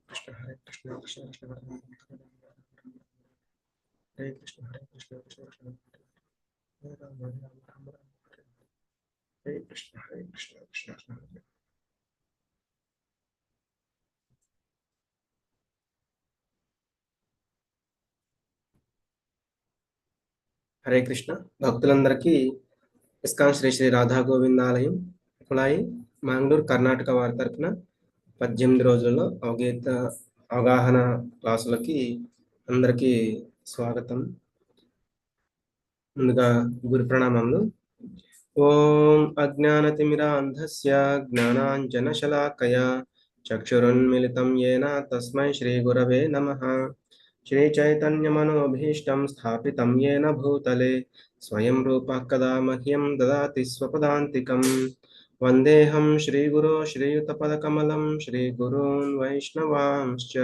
Krishna Hare Krishna Krishna Krishna Hare Krishna Hare Krishna Krishna Krishna Hare Rama Hare Rama Rama Rama Hare Krishna Hare Krishna Krishna Krishna Hare Krishna భక్తులందరికీ ISKCON Shri Shri Radha గోవిందాలయం కుళాయి మంగళూరు కర్ణాటక వారి తరపున 18 రోజుల్లో అవగాహన క్లాసులకి అందరికీ స్వాగతం. ముందుగా గురు ప్రణామములు. ఓం అజ్ఞానతిమిరాంధస్య జ్ఞానాంజనశలాకయా చక్షురున్మిలితం యేన తస్మై శ్రీ గురవే నమః. శ్రీ చైతన్యమనోభీష్టం స్థాపితం యేన భూతలే స్వయం రూపః కదా మహ్యం దదాతి స్వపదాంతికం. వందేహం శ్రీగురో శ్రీయుతపదకమలం శ్రీగురూన్ వైష్ణవాంశ్చ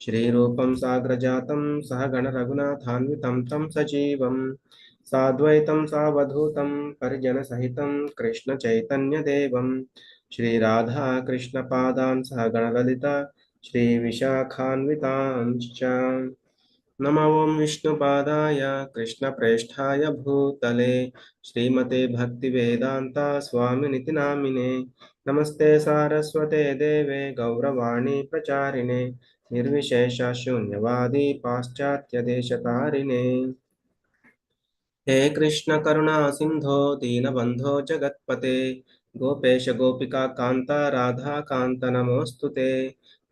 శ్రీరూపం సాగ్రజాతం సహగణ రఘునాథాన్వితం తం సజీవం సాద్వైతం సావధూతం పరిజన సహితం కృష్ణ చైతన్య దేవం శ్రీ రాధా కృష్ణ పాదాన్ సహగణ లలిత శ్రీ విశాఖాన్వితాంశ్చ. నమో ఓం విష్ణుపాదాయ కృష్ణప్రేష్ఠాయ భూతలే శ్రీమతే భక్తివేదాంత స్వామినితి నామినే. నమస్తే సారస్వతే దేవే గౌరవాణి ప్రచారిణే నిర్విశేష శూన్యవాది పాశ్చాత్య దేశతారిణే. हे कृष्ण करुणा सिंधो दीनबंधो जगत्पते गोपेश गोपिका कांता राधा कांत नमोस्तुते.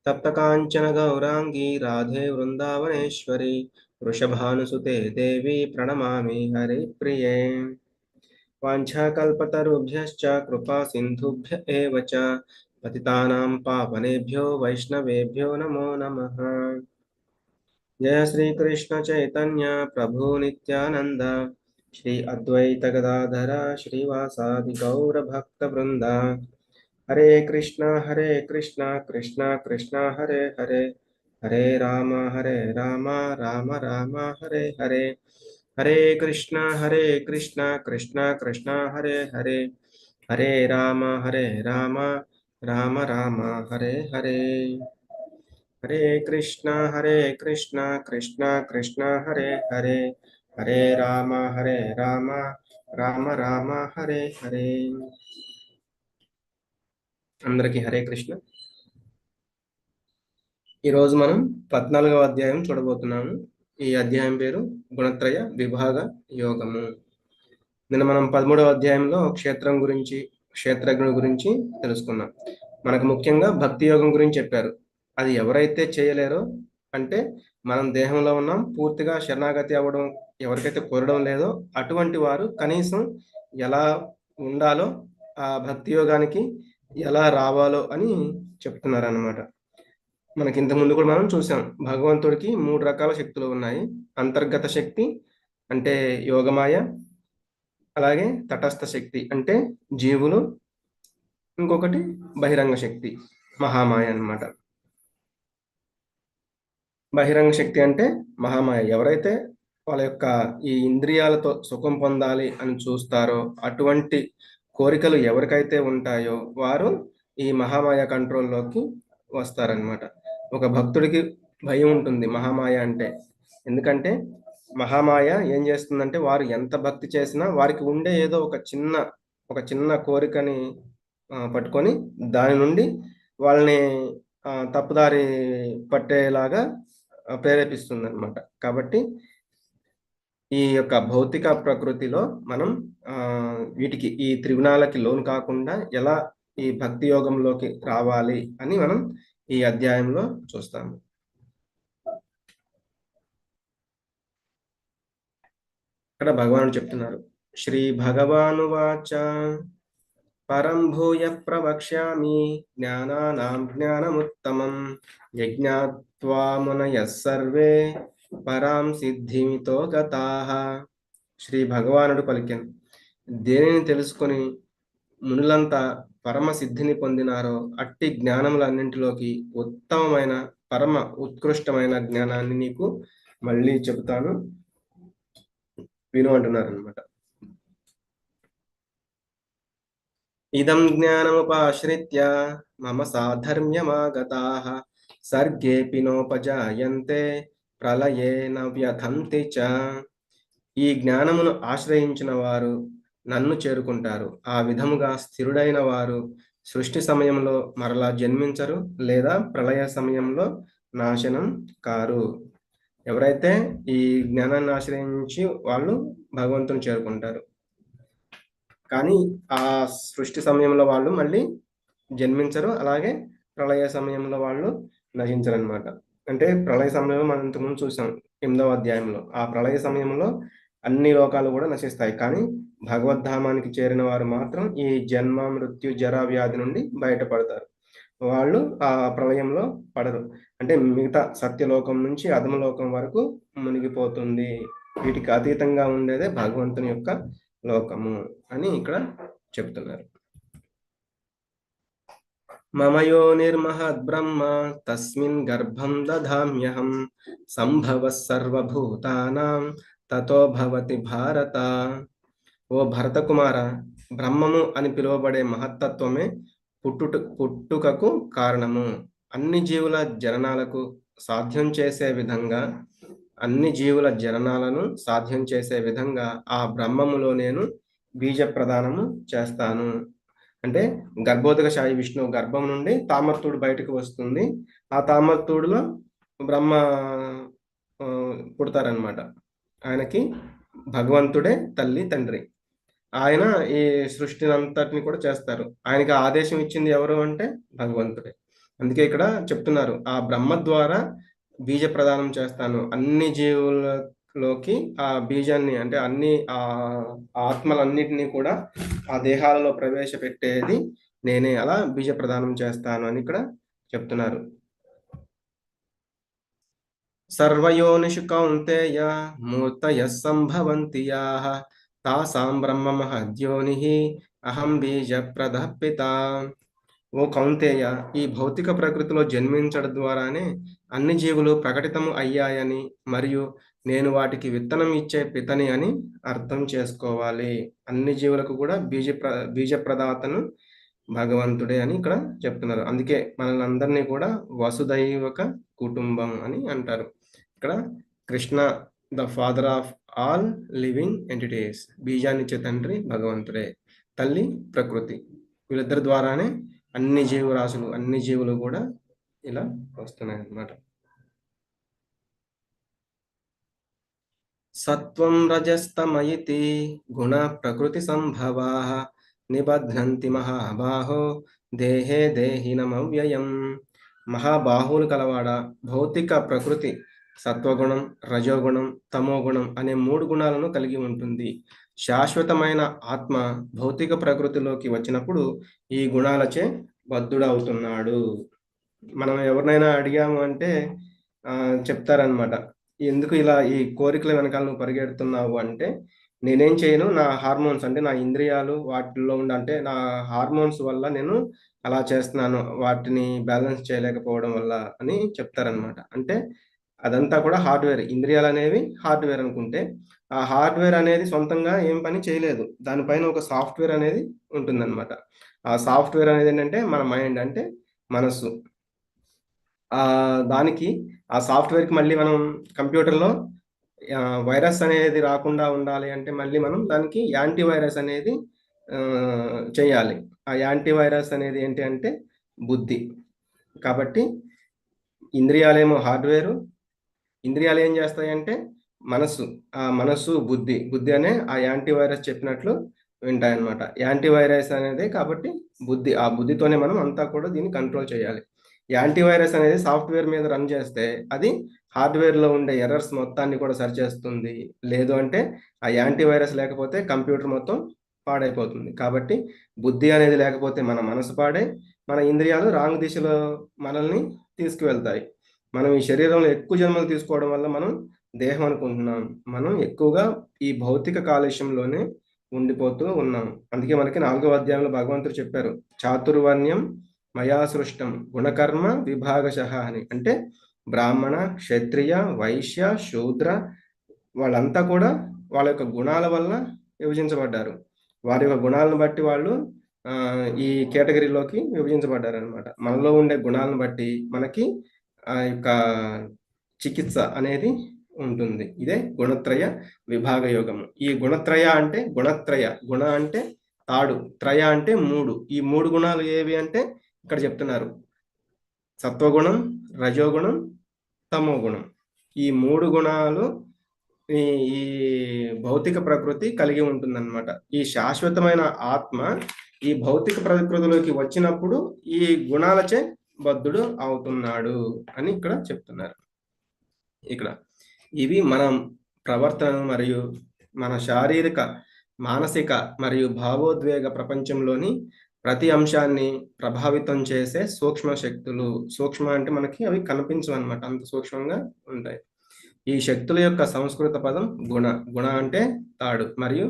तप्त कांचन गौरांगी राधे वृंदावनेश्वरी वृषभानुसुते देवी प्रणमामि हरिप्रिये. वाञ्छाकल्पतरुभ्यश्च कृपा सिन्धुभ्य एव च पतितानां पावनेभ्यो वैष्णवेभ्यो नमो नमः. जय श्री कृष्ण चैतन्य प्रभु नित्यानंद श्री अद्वैत गदाधर श्रीवासादि गौर भक्त वृंद. हरे कृष्णा कृष्णा कृष्णा हरे हरे हरे राम राम राम हरे हरे. हरे कृष्णा कृष्णा कृष्णा हरे हरे हरे राम राम राम हरे हरे. हरे कृष्णा कृष्णा कृष्णा हरे हरे हरे राम राम राम हरे हरे. అందరికీ హరే కృష్ణ. ఈరోజు మనం 14వ అధ్యాయం చూడబోతున్నాము. ఈ అధ్యాయం పేరు గుణత్రయ విభాగ యోగము. నిన్న మనం 13వ అధ్యాయంలో క్షేత్రజ్ఞుడి గురించి తెలుసుకున్నాం. మనకు ముఖ్యంగా భక్తి యోగం గురించి చెప్పారు. అది ఎవరైతే చేయలేరో, అంటే మనం దేహంలో ఉన్నాం, పూర్తిగా శరణాగతి అవ్వడం ఎవరికైతే కోరడం లేదో అటువంటి వారు కనీసం ఎలా ఉండాలో, ఆ భక్తి యోగానికి ఎలా రావాలో అని చెప్తున్నారు అన్నమాట. మనకి ఇంతకుముందు కూడా మనం చూసాం, భగవంతుడికి 3 రకాల శక్తులు ఉన్నాయి. అంతర్గత శక్తి అంటే యోగమాయ, అలాగే తటస్థ శక్తి అంటే జీవులు, ఇంకొకటి బహిరంగ శక్తి మహామాయ అన్నమాట. బహిరంగ శక్తి అంటే మహామాయ. ఎవరైతే వాళ్ళ యొక్క ఈ ఇంద్రియాలతో సుఖం పొందాలి అని చూస్తారో, అటువంటి కోరికలు ఎవరికైతే ఉంటాయో వారు ఈ మహామాయ కంట్రోల్లోకి వస్తారనమాట. ఒక భక్తుడికి భయం ఉంటుంది మహామాయ అంటే. ఎందుకంటే మహామాయ ఏం చేస్తుందంటే, వారు ఎంత భక్తి చేసినా వారికి ఉండే ఏదో ఒక చిన్న కోరికని పట్టుకొని దాని నుండి వాళ్ళని తప్పుదారి పట్టేలాగా ప్రేరేపిస్తుంది అనమాట. కాబట్టి ఈ యొక్క భౌతిక ప్రకృతిలో మనం వీటికి ఈ త్రిగుణాలకి లోను కాకుండా ఎలా ఈ భక్తి యోగంలోకి రావాలి అని మనం ఈ అధ్యాయంలో చూస్తాము. ఇక్కడ భగవానుడు చెప్తున్నారు, శ్రీ భగవానువాచ పరం భూయ ప్రవక్ష్యామి జ్ఞానానాం జ్ఞానముత్తమం యజ్ఞాత్వా మునయః సర్వే పరాం సిద్ధిమితో గతాః. శ్రీ భగవానుడు పలికెను, దేనిని తెలుసుకొని మునులంతా పరమ సిద్ధిని పొందినారో అట్టి జ్ఞానములన్నింటిలోకి ఉత్తమమైన పరమ ఉత్కృష్టమైన జ్ఞానాన్ని నీకు మళ్ళీ చెబుతాను, విను అంటున్నారు అనమాట. ఇదం జ్ఞానముపాశ్రిత్య మమ సాధర్మ్యమాగతాః సర్గేపి నోపజాయంతే ప్రళయేన వ్యథంతి చ. ఈ జ్ఞానమును ఆశ్రయించిన వారు నన్ను చేరుకుంటారు. ఆ విధముగా స్థిరుడైన వారు సృష్టి సమయంలో మరలా జన్మించరు, లేదా ప్రళయ సమయంలో నాశనం కారు. ఎవరైతే ఈ జ్ఞానాన్ని ఆశ్రయించి వాళ్ళు భగవంతుని చేరుకుంటారు. కానీ ఆ సృష్టి సమయంలో వాళ్ళు మళ్ళీ జన్మించరు, అలాగే ప్రళయ సమయంలో వాళ్ళు నశించరు అనమాట. అంటే ప్రళయ సమయంలో మనం ఇంతకుముందు చూసాం 8వ అధ్యాయంలో. ఆ ప్రళయ సమయంలో అన్ని లోకాలు కూడా నశిస్తాయి. కానీ భగవద్ధామానికి చేరిన వారు మాత్రం ఈ జన్మ మృత్యు జరా వ్యాధి నుండి బయటపడతారు. వాళ్ళు ఆ ప్రళయంలో పడరు. అంటే మిగతా సత్యలోకం నుంచి అధమలోకం వరకు మునిగిపోతుంది. వీటికి అతీతంగా ఉండేదే భగవంతుని యొక్క లోకము అని ఇక్కడ చెప్తున్నారు. మమ యోనిర్మహద్బ్రహ్మ తస్మిన్ గర్భం దధామ్యహం సంభవ సర్వభూతానాం తతో భవతి భారత. ఓ భరత కుమార, బ్రహ్మము అని పిలువబడే మహత్తత్వమే పుట్టుకకు కారణము. అన్ని జీవుల జననాలకు సాధ్యం చేసే విధంగా, అన్ని జీవుల జననాలను సాధ్యం చేసే విధంగా ఆ బ్రహ్మములో నేను బీజ ప్రదానము చేస్తాను. అంటే గర్భోదక శాయి విష్ణువు గర్భం నుండి తామర్తుడు బయటకు వస్తుంది. ఆ తామర్తుడిలో బ్రహ్మ పుడతారనమాట. ఆయనకి భగవంతుడే తల్లి తండ్రి. ఆయన ఈ సృష్టిని అంతటిని కూడా చేస్తారు. ఆయనకి ఆదేశం ఇచ్చింది ఎవరు అంటే భగవంతుడే. అందుకే ఇక్కడ చెప్తున్నారు, ఆ బ్రహ్మ ద్వారా బీజ ప్రదానం చేస్తాను. అన్ని జీవులలోకి ఆ బీజాన్ని, అంటే అన్ని ఆత్మలన్నిటినీ కూడా ఆ దేహాలలో ప్రవేశపెట్టేది నేనే. అలా బీజ ప్రదానం చేస్తాను అని ఇక్కడ చెప్తున్నారు. సర్వయోనిషు కౌంతేయ మూర్తయః సంభవంతి యాః తాసాం బ్రహ్మ మహద్యోనిః అహం బీజ ప్రదః పితా. ఓ కౌంతేయ, ఈ భౌతిక ప్రకృతిలో జన్మించడం ద్వారానే అన్ని జీవులు ప్రకటితము అయ్యాయని, మరియు నేను వాటికి విత్తనం ఇచ్చే పితని అని అర్థం చేసుకోవాలి. అన్ని జీవులకు కూడా బీజ ప్రదాతను భగవంతుడే అని ఇక్కడ చెప్తున్నారు. అందుకే మనల్ని అందరినీ కూడా వసుదైవక కుటుంబం అని అంటారు. ఇక్కడ Krishna the father of all living entities. బీజాన్నిచ్చే తండ్రి భగవంతుడే, తల్లి ప్రకృతి. వీళ్ళిద్దరి ద్వారానే అన్ని జీవరాశులు, అన్ని జీవులు కూడా ఇలా వస్తున్నాయి అన్నమాట. సత్వం రజస్తమయితి గుణ ప్రకృతి సంభవాః నిబధ్నంతి మహాబాహో దేహే దేహినమవ్యయం. మహాబాహువులు కలవాడ, భౌతిక ప్రకృతి సత్వగుణం, రజోగుణం, తమోగుణం అనే 3 గుణాలను కలిగి ఉంటుంది. శాశ్వతమైన ఆత్మ భౌతిక ప్రకృతిలోకి వచ్చినప్పుడు ఈ గుణాలచే బద్ధుడవుతున్నాడు. మనం ఎవరినైనా అడిగాము అంటే చెప్తారనమాట, ఎందుకు ఇలా ఈ కోరికల వెనకాల నువ్వు పరిగెడుతున్నావు అంటే, నేనేం చేయను, నా హార్మోన్స్, అంటే నా ఇంద్రియాలు వాటిల్లో అంటే నా హార్మోన్స్ వల్ల నేను అలా చేస్తున్నాను, వాటిని బ్యాలెన్స్ చేయలేకపోవడం వల్ల అని చెప్తారనమాట. అంటే అదంతా కూడా హార్డ్వేర్. ఇంద్రియాలు అనేవి హార్డ్వేర్ అనుకుంటే, ఆ హార్డ్వేర్ అనేది సొంతంగా ఏం పని చేయలేదు. దానిపైన ఒక సాఫ్ట్వేర్ అనేది ఉంటుందన్నమాట. ఆ సాఫ్ట్వేర్ అనేది ఏంటంటే మన మైండ్, అంటే మనస్సు. దానికి ఆ సాఫ్ట్వేర్కి మళ్ళీ మనం కంప్యూటర్లో వైరస్ అనేది రాకుండా ఉండాలి అంటే మళ్ళీ మనం దానికి యాంటీవైరస్ అనేది చేయాలి. ఆ యాంటీవైరస్ అనేది ఏంటి అంటే బుద్ధి. కాబట్టి ఇంద్రియాలేమో హార్డ్వేరు, ఇంద్రియాలు ఏం చేస్తాయంటే మనస్సు. ఆ మనస్సు బుద్ధి అనే ఆ యాంటీవైరస్ చెప్పినట్లు వింటాయన్నమాట. యాంటీవైరస్ అనేది కాబట్టి బుద్ధి. ఆ బుద్ధితోనే మనం అంతా కూడా దీన్ని కంట్రోల్ చేయాలి. యాంటీవైరస్ అనేది సాఫ్ట్వేర్ మీద రన్ చేస్తే అది హార్డ్వేర్లో ఉండే ఎర్రర్స్ మొత్తాన్ని కూడా సరిచేస్తుంది. లేదు అంటే ఆ యాంటీవైరస్ లేకపోతే కంప్యూటర్ మొత్తం పాడైపోతుంది. కాబట్టి బుద్ధి అనేది లేకపోతే మన మనసు పాడే, మన ఇంద్రియాలు రాంగ్ దిశలో మనల్ని తీసుకువెళ్తాయి. మనం ఈ శరీరంలో ఎక్కువ జన్మలు తీసుకోవడం వల్ల మనం దేహం అనుకుంటున్నాం. మనం ఎక్కువగా ఈ భౌతిక కాలుష్యంలోనే ఉండిపోతూ ఉన్నాం. అందుకే మనకి 4వ అధ్యాయంలో భగవంతుడు చెప్పారు, చాతుర్వర్ణ్యం మయా సృష్టం గుణకర్మ విభాగశః అని. అంటే బ్రాహ్మణ, క్షత్రియ, వైశ్య, శూద్ర వాళ్ళంతా కూడా వాళ్ళ యొక్క గుణాల వల్ల విభజించబడ్డారు. వారి యొక్క గుణాలను బట్టి వాళ్ళు ఈ కేటగిరీలోకి విభజించబడ్డారు అనమాట. మనలో ఉండే గుణాలను బట్టి మనకి ఆ యొక్క చికిత్స అనేది ఉంటుంది. ఇదే గుణత్రయ విభాగ యోగము. ఈ గుణత్రయ అంటే గుణత్రయ, గుణ అంటే తాడు, త్రయ అంటే 3. ఈ 3 గుణాలు ఏవి అంటే ఇక్కడ చెప్తున్నారు. సత్వగుణం, రజోగుణం, తమోగుణం. ఈ 3 గుణాలు ఈ ఈ భౌతిక ప్రకృతి కలిగి ఉంటుందన్నమాట. ఈ శాశ్వతమైన ఆత్మ ఈ భౌతిక ప్రకృతిలోకి వచ్చినప్పుడు ఈ గుణాలచే బద్ధుడు అవుతున్నాడు అని ఇక్కడ చెప్తున్నారు. ఇక్కడ ఇవి మన ప్రవర్తన మరియు మన శారీరక, మానసిక మరియు భావోద్వేగ ప్రపంచంలోని ప్రతి అంశాన్ని ప్రభావితం చేసే సూక్ష్మ శక్తులు. సూక్ష్మ అంటే మనకి అవి కనిపించవన్నమాట. అంత సూక్ష్మంగా ఉంటాయి. ఈ శక్తుల యొక్క సంస్కృత పదం గుణ. గుణ అంటే తాడు. మరియు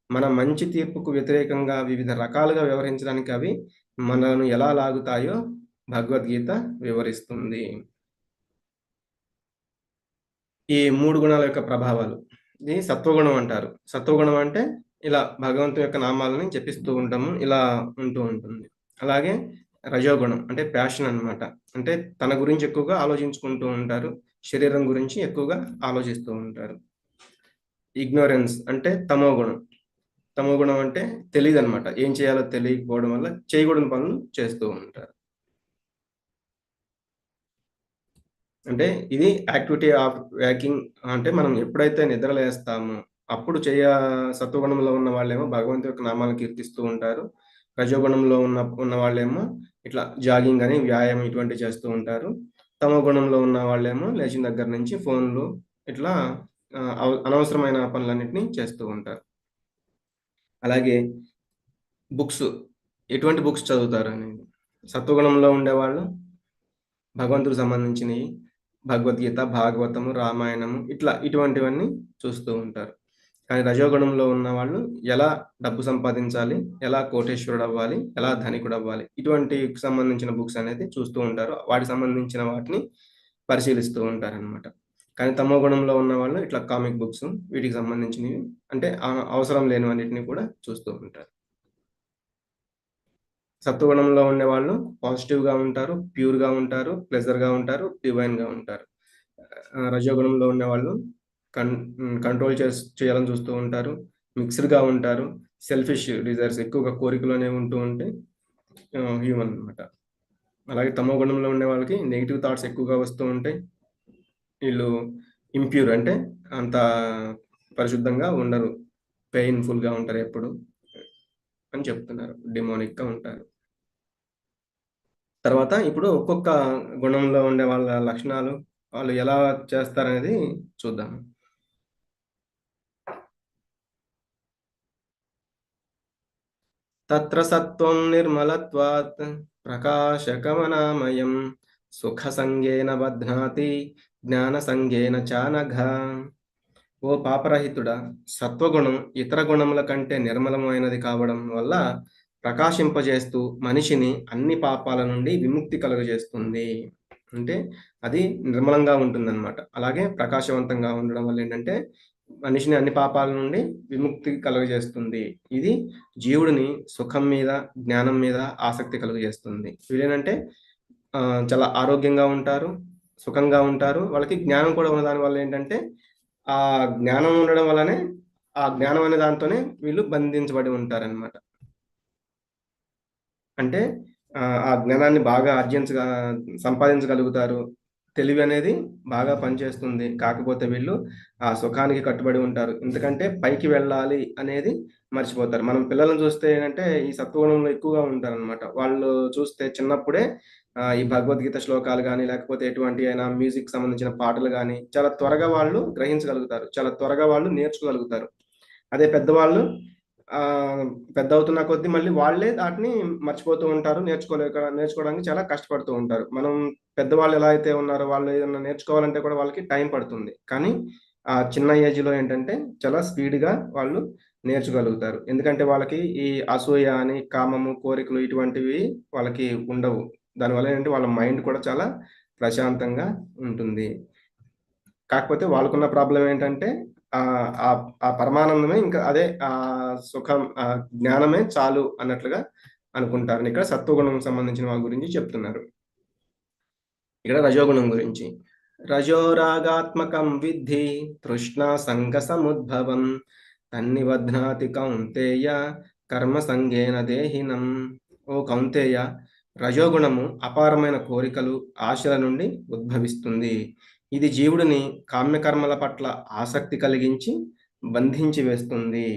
మన మంచి తీర్పుకు వ్యతిరేకంగా వివిధ రకాలుగా వ్యవహరించడానికి అవి మనలను ఎలా లాగుతాయో భగవద్గీత వివరిస్తుంది. ఈ 3 గుణాల యొక్క ప్రభావాలు. ఇది సత్వగుణం అంటారు. సత్వగుణం అంటే ఇలా భగవంతుని యొక్క నామాలని జపిస్తూ ఉంటాము. ఇలా ఉంటూ ఉంటుంది. అలాగే రజోగుణం అంటే ప్యాషన్ అన్నమాట. అంటే తన గురించి ఎక్కువగా ఆలోచించుకుంటూ ఉంటారు. శరీరం గురించి ఎక్కువగా ఆలోచిస్తూ ఉంటారు. ఇగ్నోరెన్స్ అంటే తమోగుణం. తమోగుణం అంటే తెలీదనమాట. ఏం చేయాలో తెలియకపోవడం వల్ల చేయకూడని పనులు చేస్తూ ఉంటారు. అంటే ఇది యాక్టివిటీ ఆఫ్ వాకింగ్. అంటే మనం ఎప్పుడైతే నిద్రలేస్తామో అప్పుడు సత్వగుణంలో ఉన్న వాళ్ళేమో భగవంతుని యొక్క నామాలను కీర్తిస్తూ ఉంటారు. రజోగుణంలో ఉన్న వాళ్ళేమో ఇట్లా జాగింగ్ అని వ్యాయామం ఇటువంటివి చేస్తూ ఉంటారు. తమో గుణంలో ఉన్న వాళ్ళేమో లేచిన దగ్గర నుంచి ఫోన్లు ఇట్లా అనవసరమైన పనులన్నిటిని చేస్తూ ఉంటారు. అలాగే బుక్స్, ఎటువంటి బుక్స్ చదువుతారు అనేది. సత్వగుణంలో ఉండేవాళ్ళు భగవంతుడికి సంబంధించినవి, భగవద్గీత, భాగవతము, రామాయణము ఇటువంటివన్నీ చూస్తూ ఉంటారు. కానీ రజోగుణంలో ఉన్నవాళ్ళు ఎలా డబ్బు సంపాదించాలి, ఎలా కోటీశ్వరుడు అవ్వాలి, ఎలా ధనికుడు అవ్వాలి, ఇటువంటికి సంబంధించిన బుక్స్ అనేది చూస్తూ ఉంటారు. వాటికి సంబంధించిన వాటిని పరిశీలిస్తూ ఉంటారనమాట. కానీ తమో గుణంలో ఉన్నవాళ్ళు ఇట్లా కామిక్ బుక్స్ వీటికి సంబంధించినవి అంటే అవసరం లేనివన్నిటిని కూడా చూస్తూ ఉంటారు. సత్వగుణంలో ఉండేవాళ్ళు పాజిటివ్‌గా ఉంటారు, ప్యూర్‌గా ఉంటారు, ప్లెజర్‌గా ఉంటారు, డివైన్‌గా ఉంటారు. రజోగుణంలో ఉండేవాళ్ళు కంట్రోల్ చేయాలని చూస్తూ ఉంటారు, మిక్స్డ్‌గా ఉంటారు, సెల్ఫిష్ డిజైర్స్ ఎక్కువగా కోరికలనేవి ఉంటూ ఉంటాయి. హ్యూమన్ అన్నమాట. అలాగే తమో గుణంలో ఉండే వాళ్ళకి నెగెటివ్ థాట్స్ ఎక్కువగా వస్తూ ఉంటాయి. వీళ్ళు ఇంప్యూర్ అంటే అంత పరిశుద్ధంగా ఉండరు, పెయిన్‌ఫుల్‌గా ఉంటారు ఎప్పుడు అని చెప్తున్నారు. డిమోనిక్‌గా ఉంటారు. తర్వాత ఇప్పుడు ఒక్కొక్క గుణంలో ఉండే వాళ్ళ లక్షణాలు, వాళ్ళు ఎలా చేస్తారనేది చూద్దాం. తత్ర సత్వం నిర్మలత్వాత్ ప్రకాశకమనామయం సుఖసంగేన బధ్నాతి జ్ఞానసంగేన చానఘ. ఓ పాపరహితుడా, సత్వగుణం ఇతర గుణముల కంటే నిర్మలమైనది కావడం వల్ల ప్రకాశింపజేస్తూ మనిషిని అన్ని పాపాల నుండి విముక్తి కలుగజేస్తుంది. అంటే అది నిర్మలంగా ఉంటుందన్నమాట. అలాగే ప్రకాశవంతంగా ఉండడం వల్ల ఏంటంటే మనిషిని అన్ని పాపాల నుండి విముక్తి కలుగజేస్తుంది. ఇది జీవుడిని సుఖం మీద, జ్ఞానం మీద ఆసక్తి కలుగజేస్తుంది. వీళ్ళేంటంటే చాలా ఆరోగ్యంగా ఉంటారు, సుఖంగా ఉంటారు. వాళ్ళకి జ్ఞానం కూడా ఉన్న దాని వల్ల ఏంటంటే ఆ జ్ఞానం ఉండడం వల్లనే ఆ జ్ఞానం అనే దాంతోనే వీళ్ళు బంధించబడి ఉంటారనమాట. అంటే ఆ జ్ఞానాన్ని బాగా సంపాదించగలుగుతారు. తెలివి అనేది బాగా పనిచేస్తుంది. కాకపోతే వీళ్ళు ఆ సుఖానికి కట్టుబడి ఉంటారు. ఎందుకంటే పైకి వెళ్ళాలి అనేది మర్చిపోతారు. మనం పిల్లలను చూస్తే ఏంటంటే ఈ సత్వగుణంలో ఎక్కువగా ఉంటారనమాట. వాళ్ళు చూస్తే చిన్నప్పుడే ఈ భగవద్గీత శ్లోకాలు గాని, లేకపోతే ఎటువంటి అయినా మ్యూజిక్ సంబంధించిన పాటలు గాని, చాలా త్వరగా వాళ్ళు గ్రహించగలుగుతారు. చాలా త్వరగా వాళ్ళు నేర్చుకోగలుగుతారు. అదే పెద్దవాళ్ళు పెద్దవుతున్న కొద్దీ మళ్ళీ వాళ్ళే వాటిని మర్చిపోతూ ఉంటారు. నేర్చుకోవడానికి చాలా కష్టపడుతూ ఉంటారు. మనం పెద్దవాళ్ళు ఎలా అయితే ఉన్నారో వాళ్ళు ఏదన్నా నేర్చుకోవాలంటే కూడా వాళ్ళకి టైం పడుతుంది. కానీ ఆ చిన్న ఏజ్‌లో ఏంటంటే చాలా స్పీడ్‌గా వాళ్ళు నేర్చుకోగలుగుతారు. ఎందుకంటే వాళ్ళకి ఈ అసూయ అని, కామము, కోరికలు ఇటువంటివి వాళ్ళకి ఉండవు. దానివల్ల ఏంటంటే వాళ్ళ మైండ్ కూడా చాలా ప్రశాంతంగా ఉంటుంది. కాకపోతే వాళ్ళకున్న ప్రాబ్లమ్ ఏంటంటే ఆ పరమానందమే ఇంకా అదే సుఖం, జ్ఞానమే చాలు అన్నట్లుగా అనుకుంటారని ఇక్కడ సత్వగుణం సంబంధించిన వాళ్ళ గురించి చెప్తున్నారు. ఇక్కడ రజోగుణం గురించి. రజోరాగాత్మకం విద్ధి తృష్ణా సంగ సముద్భవం తన్నిబధ్నాతి కౌంతేయ కర్మ సంగేన దేహినం. ఓ కౌంతేయ, రజోగుణము అపారమైన కోరికలు, ఆశల నుండి ఉద్భవిస్తుంది. ఇది జీవుడిని కామ్యకర్మల పట్ల ఆసక్తి కలిగించి బంధించి వేస్తుంది.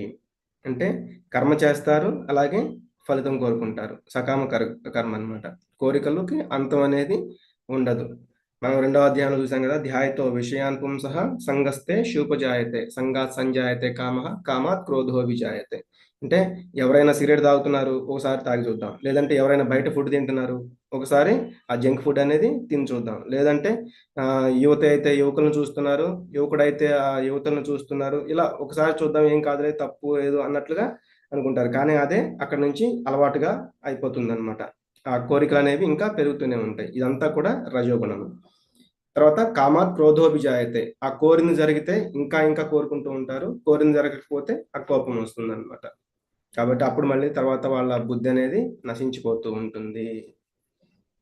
అంటే కర్మ చేస్తారు, అలాగే ఫలితం కోరుకుంటారు. సకామ కర్మ అన్నమాట. కోరికలకి అంతం అనేది ఉండదు. మనం రెండవ అధ్యాయంలో చూసాం కదా, ధ్యాయతో విషయాన్ పుంసః సంగస్తే శూపజాయతే సంగాత్ సంజాయతే కామః కామాత్ క్రోధో విజాయతే. అంటే ఎవరైనా సిగరెట్ తాగుతున్నారు, ఒకసారి తాగి చూద్దాం. లేదంటే ఎవరైనా బయట ఫుడ్ తింటున్నారు, ఒకసారి ఆ జంక్ ఫుడ్ అనేది తిని చూద్దాం. లేదంటే యువత అయితే యువకులను చూస్తున్నారు, యువకుడైతే ఆ యువతలను చూస్తున్నారు. ఇలా ఒకసారి చూద్దాం, ఏం కాదులే, తప్పు ఏదో అన్నట్లుగా అనుకుంటారు. కానీ అదే అక్కడ నుంచి అలవాటుగా అయిపోతుందన్నమాట. ఆ కోరికలు అనేవి ఇంకా పెరుగుతూనే ఉంటాయి. ఇదంతా కూడా రజోగుణం. తర్వాత కామాత్ క్రోధోభిజాయతే. ఆ కోరింది జరిగితే ఇంకా ఇంకా కోరుకుంటూ ఉంటారు. కోరింది జరగకపోతే ఆ కోపం వస్తుందన్నమాట. కాబట్టి అప్పుడు మళ్ళీ తర్వాత వాళ్ళ బుద్ధి అనేది నశించిపోతూ ఉంటుంది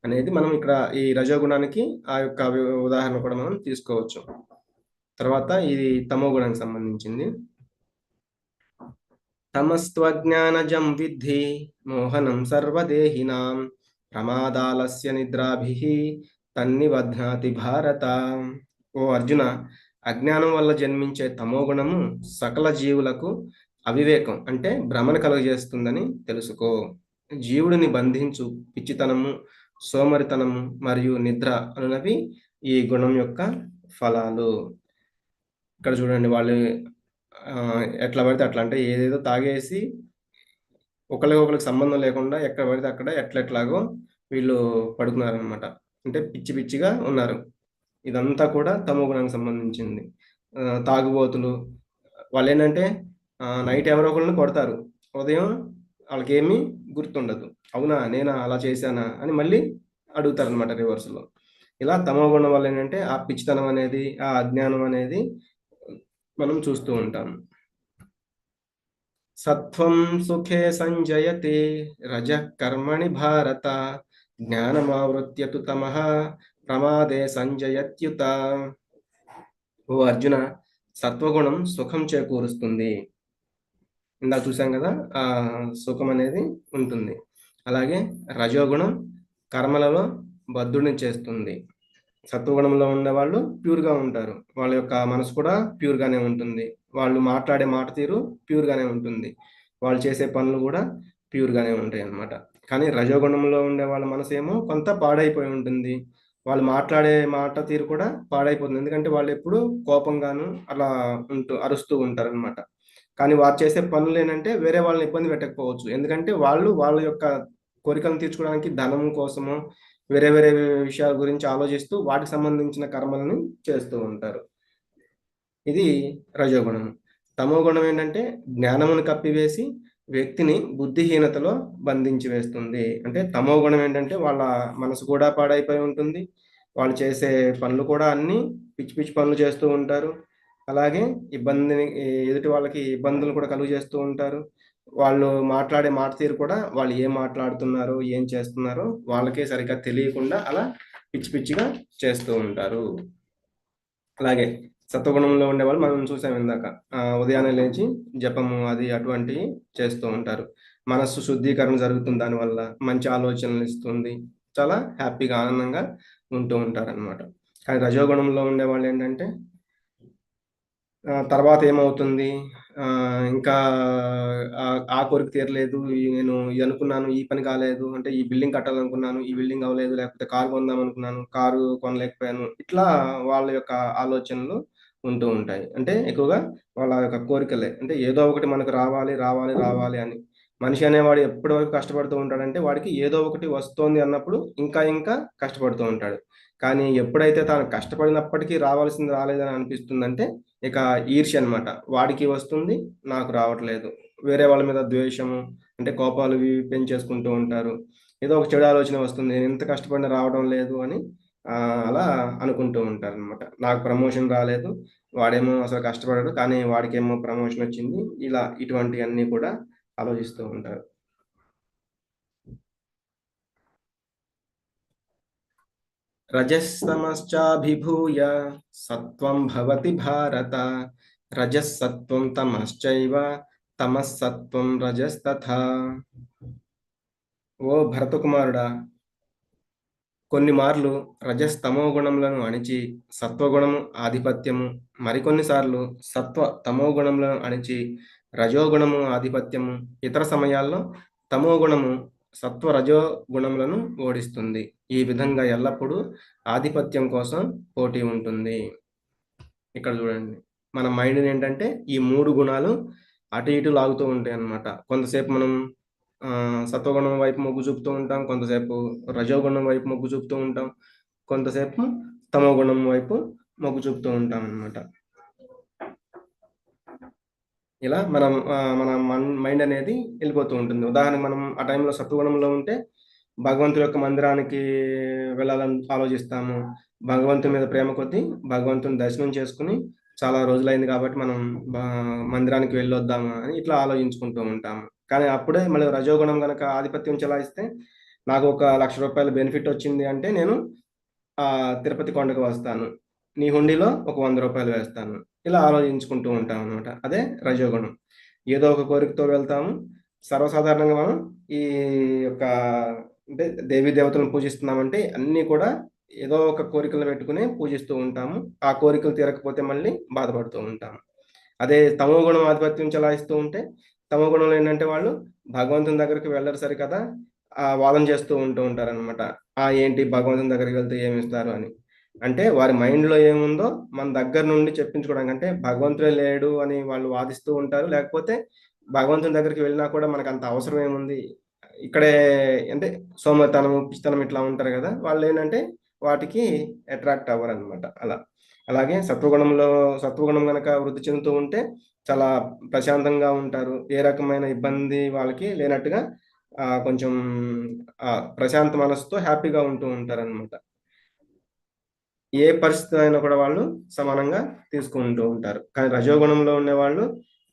అనేది మనం ఇక్కడ ఈ రజోగుణానికి ఆ యొక్క ఉదాహరణ కూడా మనం తీసుకోవచ్చు. తర్వాత ఇది తమో గుణానికి సంబంధించింది. తమస్త్వజ్ఞానజం విద్ధి మోహనం సర్వదేహినాం ప్రమాదాలస్య నిద్రాభిః తన్నిబధ్నాతి భారత. ఓ అర్జున, అజ్ఞానం వల్ల జన్మించే తమోగుణము సకల జీవులకు అవివేకం అంటే భ్రమను కలుగజేస్తుందని తెలుసుకో. జీవుడిని బంధించు పిచ్చితనము, సోమరితనము మరియు నిద్ర అనునవి ఈ గుణం యొక్క ఫలాలు. ఇక్కడ చూడండి, వాళ్ళు ఎట్లా పడితే అట్లా, అంటే ఏదేదో తాగేసి ఒకరికి సంబంధం లేకుండా ఎక్కడ పడితే అక్కడ ఎట్లెట్లాగో వీళ్ళు పడుకున్నారనమాట. అంటే పిచ్చి పిచ్చిగా ఉన్నారు. ఇదంతా కూడా తమో గుణానికి సంబంధించింది. తాగుబోతులు వాళ్ళు ఏంటంటే నైట్ ఎవరో ఒకరిని కొడతారు, ఉదయం వాళ్ళకేమీ గుర్తుండదు. అవునా, నేనా అలా చేశానా అని మళ్ళీ అడుగుతారనమాట రివర్స్లో. ఇలా తమో గుణం వల్ల ఏంటంటే ఆ పిచ్చితనం అనేది, ఆ అజ్ఞానం అనేది మనం చూస్తూ ఉంటాం. సత్వం సుఖే సంజయతే రజః కర్మణి భారత జ్ఞానమావృత్య తు తమః ప్రమాదే సంజయత్యుత. ఓ అర్జున, సత్వగుణం సుఖం చేకూరుస్తుంది. ఇందాక చూసాం కదా, ఆ సుఖం అనేది ఉంటుంది. అలాగే రజోగుణం కర్మలలో బద్ధుడిని చేస్తుంది. సత్వగుణంలో ఉండేవాళ్ళు ప్యూర్గా ఉంటారు. వాళ్ళ యొక్క మనసు కూడా ప్యూర్గానే ఉంటుంది. వాళ్ళు మాట్లాడే మాట తీరు ప్యూర్గానే ఉంటుంది. వాళ్ళు చేసే పనులు కూడా ప్యూర్గానే ఉంటాయి అన్నమాట. కానీ రజోగుణంలో ఉండే వాళ్ళ మనసు ఏమో కొంత పాడైపోయి ఉంటుంది. వాళ్ళు మాట్లాడే మాట తీరు కూడా పాడైపోతుంది. ఎందుకంటే వాళ్ళు ఎప్పుడు కోపంగాను అలా అరుస్తూ ఉంటారనమాట. కానీ వారు చేసే పనులు ఏంటంటే వేరే వాళ్ళని ఇబ్బంది పెట్టకపోవచ్చు. ఎందుకంటే వాళ్ళు వాళ్ళ యొక్క కోరికలను తీర్చుకోవడానికి ధనం కోసమో వేరే వేరే విషయాల గురించి ఆలోచిస్తూ వాటికి సంబంధించిన కర్మలను చేస్తూ ఉంటారు. ఇది రజోగుణం. తమో గుణం ఏంటంటే జ్ఞానమును కప్పివేసి వ్యక్తిని బుద్ధిహీనతలో బంధించి వేస్తుంది. అంటే తమో గుణం ఏంటంటే వాళ్ళ మనసు కూడా పాడైపోయి ఉంటుంది. వాళ్ళు చేసే పనులు కూడా అన్నీ పిచ్చి పిచ్చి పనులు చేస్తూ ఉంటారు. అలాగే ఇబ్బందిని ఎదుటి వాళ్ళకి ఇబ్బందులు కూడా కలుగజేస్తూ ఉంటారు. వాళ్ళు మాట్లాడే మాట తీరు కూడా వాళ్ళు ఏం మాట్లాడుతున్నారో, ఏం చేస్తున్నారో వాళ్ళకే సరిగ్గా తెలియకుండా అలా పిచ్చి పిచ్చిగా చేస్తూ ఉంటారు. అలాగే సత్వగుణంలో ఉండేవాళ్ళు మనం చూసాం ఇందాక. ఉదయాన్నే లేచి జపము అది అటువంటివి చేస్తూ ఉంటారు. మనస్సు శుద్ధీకరణ జరుగుతుంది దానివల్ల. మంచి ఆలోచనలు ఇస్తుంది. చాలా హ్యాపీగా, ఆనందంగా ఉంటూ ఉంటారనమాట. కానీ రజోగుణంలో ఉండేవాళ్ళేంటంటే తర్వాత ఏమవుతుంది? ఇంకా ఆ కోరిక తీరలేదు. నేను ఇది అనుకున్నాను, ఈ పని కాలేదు. అంటే ఈ బిల్డింగ్ కట్టాలనుకున్నాను, ఈ బిల్డింగ్ అవ్వలేదు. లేకపోతే కారు కొందామనుకున్నాను, కారు కొనలేకపోయాను. ఇట్లా వాళ్ళ యొక్క ఆలోచనలు ఉంటూ ఉంటాయి. అంటే ఎక్కువగా వాళ్ళ యొక్క కోరికలే. అంటే ఏదో ఒకటి మనకు రావాలి, రావాలి, రావాలి అని. మనిషి అనేవాడు ఎప్పటి వరకు కష్టపడుతూ ఉంటాడంటే వాడికి ఏదో ఒకటి వస్తోంది అన్నప్పుడు ఇంకా ఇంకా కష్టపడుతూ ఉంటాడు. కానీ ఎప్పుడైతే తాను కష్టపడినప్పటికీ రావాల్సింది రాలేదని అనిపిస్తుందంటే ఇక ఈర్ష్య అనమాట. వాడికి వస్తుంది, నాకు రావట్లేదు. వేరే వాళ్ళ మీద ద్వేషము, అంటే కోపాలు ఇవి పెంచేసుకుంటూ ఉంటారు. ఏదో ఒక చెడు ఆలోచన వస్తుంది. నేను ఎంత కష్టపడినా రావడం లేదు అని అలా అనుకుంటూ ఉంటారనమాట. నాకు ప్రమోషన్ రాలేదు. వాడేమో అసలు కష్టపడడు. కానీ వాడికేమో ప్రమోషన్ వచ్చింది. ఇలా ఇటువంటివన్నీ కూడా ఆలోచిస్తూ ఉంటారు. రజస్తమశ్చాభిభూయ సత్వం భవతి భారత. రజస్సత్వం తమశ్చైవ తమస్సత్వం రజస్తథా. ఓ భరతకుమారుడా, కొన్ని మార్లు రజస్తమో గుణములను అణిచి సత్వగుణము ఆధిపత్యము, మరికొన్ని సార్లు సత్వ తమో గుణములను అణిచి రజోగుణము ఆధిపత్యము, ఇతర సమయాల్లో తమో గుణము సత్వ రజో గుణములను ఓడిస్తుంది. ఈ విధంగా ఎల్లప్పుడూ ఆధిపత్యం కోసం పోటీ ఉంటుంది. ఇక్కడ చూడండి, మన మైండ్ ఏంటంటే ఈ మూడు గుణాలు అటు ఇటు లాగుతూ ఉంటాయి అన్నమాట. కొంతసేపు మనం సత్వగుణం వైపు మొగ్గు చూపుతూ ఉంటాం, కొంతసేపు రజోగుణం వైపు మొగ్గు చూపుతూ ఉంటాం, కొంతసేపు తమో గుణం వైపు మొగ్గు చూపుతూ ఉంటాం అన్నమాట. ఇలా మన మైండ్ అనేది వెళ్ళిపోతూ ఉంటుంది. ఉదాహరణకు మనం ఆ టైంలో సత్వగుణంలో ఉంటే భగవంతుడి యొక్క మందిరానికి వెళ్ళాలని ఆలోచిస్తాము. భగవంతుని మీద ప్రేమ కొద్దీ భగవంతుని దర్శనం చేసుకుని చాలా రోజులైంది కాబట్టి మనం మందిరానికి వెళ్ళొద్దాము అని ఇట్లా ఆలోచించుకుంటూ ఉంటాము. కానీ అప్పుడే మళ్ళీ రజోగుణం కనుక ఆధిపత్యం చెలాయిస్తే నాకు ఒక ₹1,00,000 బెనిఫిట్ వచ్చింది అంటే నేను తిరుపతి కొండకు వస్తాను, నీ హుండీలో ఒక ₹100 వేస్తాను. ఇలా ఆలోచించుకుంటూ ఉంటాం అనమాట. అదే రజోగుణం. ఏదో ఒక కోరికతో వెళ్తాము. సర్వసాధారణంగా మనం ఈ యొక్క అంటే దేవీ దేవతలను పూజిస్తున్నామంటే అన్నీ కూడా ఏదో ఒక కోరికలు పెట్టుకుని పూజిస్తూ ఉంటాము. ఆ కోరికలు తీరకపోతే మళ్ళీ బాధపడుతూ ఉంటాము. అదే తమో గుణం ఆధిపత్యం చెలాయిస్తూ ఉంటే తమో గుణంలో ఏంటంటే వాళ్ళు భగవంతుని దగ్గరికి వెళ్ళరు సరికదా, వాదన చేస్తూ ఉంటూ ఉంటారనమాట. ఏంటి భగవంతుని దగ్గరికి వెళ్తే ఏమిస్తారు అని. అంటే వారి మైండ్‌లో ఏముందో మన దగ్గర నుండి చెప్పించుకోవడానికి, అంటే భగవంతుడే లేడు అని వాళ్ళు వాదిస్తూ ఉంటారు. లేకపోతే భగవంతుని దగ్గరికి వెళ్ళినా కూడా మనకంత అవసరం ఏముంది? ఇక్కడే అంటే సోమరితనం, పిచ్చితనం ఇట్లా ఉంటారు గదా! వాళ్ళేంటంటే వాటికి అట్రాక్ట్ అవ్వరనమాట అలా. అలాగే సత్వగుణం గనక వృద్ధి చెందుతూ ఉంటే చాలా ప్రశాంతంగా ఉంటారు. ఏ రకమైన ఇబ్బంది వాళ్ళకి లేనట్టుగా కొంచెం ప్రశాంత మనసుతో హ్యాపీగా ఉంటూ ఉంటారనమాట. ఏ పరిస్థితి అయినా కూడా వాళ్ళు సమానంగా తీసుకుంటూ ఉంటారు. కానీ రజోగుణంలో ఉండేవాళ్ళు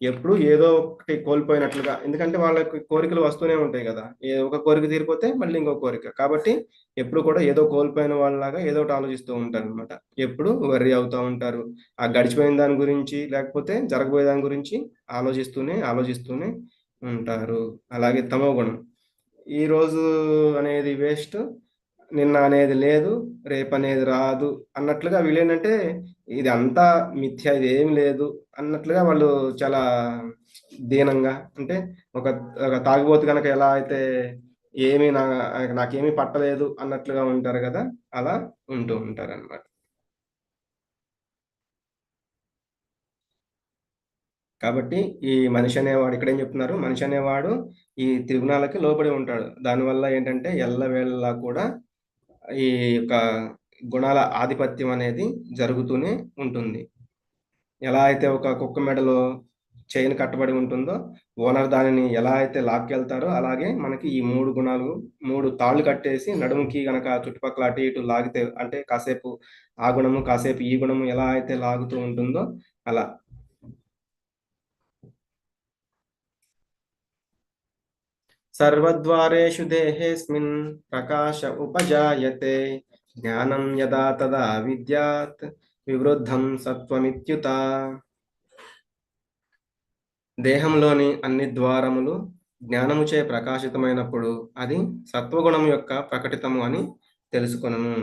ఎప్పుడూ ఏదో ఒకటి కోల్పోయినట్లుగా, ఎందుకంటే వాళ్ళకి కోరికలు వస్తూనే ఉంటాయి గదా! ఒక కోరిక తీరిపోతే మళ్ళీ ఇంకో కోరిక. కాబట్టి ఎప్పుడు కూడా ఏదో కోల్పోయిన వాళ్ళలాగా ఏదో ఒకటి ఆలోచిస్తూ ఉంటారనమాట. ఎప్పుడు వర్రీ అవుతా ఉంటారు. ఆ గడిచిపోయిన దాని గురించి లేకపోతే జరగబోయే దాని గురించి ఆలోచిస్తూనే ఉంటారు. అలాగే తమోగుణం. ఈరోజు అనేది వేస్ట్, నిన్న అనేది లేదు, రేపనేది రాదు అన్నట్లుగా వీళ్ళేంటంటే ఇదంతా మిథ్య, ఇదేమి లేదు అన్నట్లుగా వాళ్ళు చాలా దీనంగా, అంటే ఒక ఒక తాగుబోతు గనక ఎలా అయితే ఏమి నాకేమీ పట్టలేదు అన్నట్లుగా ఉంటారు గదా! అలా ఉంటూ ఉంటారనమాట. కాబట్టి ఈ మనిషి అనేవాడు ఇక్కడేం చెప్తున్నారు? మనిషి అనేవాడు ఈ త్రిగుణాలకి లోబడి ఉంటాడు. దానివల్ల ఏంటంటే ఎల్లవేళలా కూడా ఈ యొక్క గుణాల ఆధిపత్యం అనేది జరుగుతూనే ఉంటుంది. ఎలా అయితే ఒక కుక్క మెడలో చైన్ కట్టబడి ఉంటుందో, ఓనర్ దానిని ఎలా అయితే లాక్కెళ్తారో, అలాగే మనకి ఈ 3 గుణాలు 3 తాళ్ళు కట్టేసి నడుముకి గనక చుట్టుపక్కల అటు ఇటు లాగితే, అంటే కాసేపు ఆ గుణము, కాసేపు ఈ గుణము ఎలా అయితే లాగుతూ ఉంటుందో అలా. సర్వద్వారేషు దేహేస్మిన్ ప్రకాశ ఉపజాయతే. జ్ఞానం యదా తదా విద్యాత్ వివృద్ధం సత్వమిత్యుత. దేహంలోని అన్ని ద్వారములు జ్ఞానముచే ప్రకాశితమైనప్పుడు అది సత్వగుణం యొక్క ప్రకటితము అని తెలుసుకొనుము.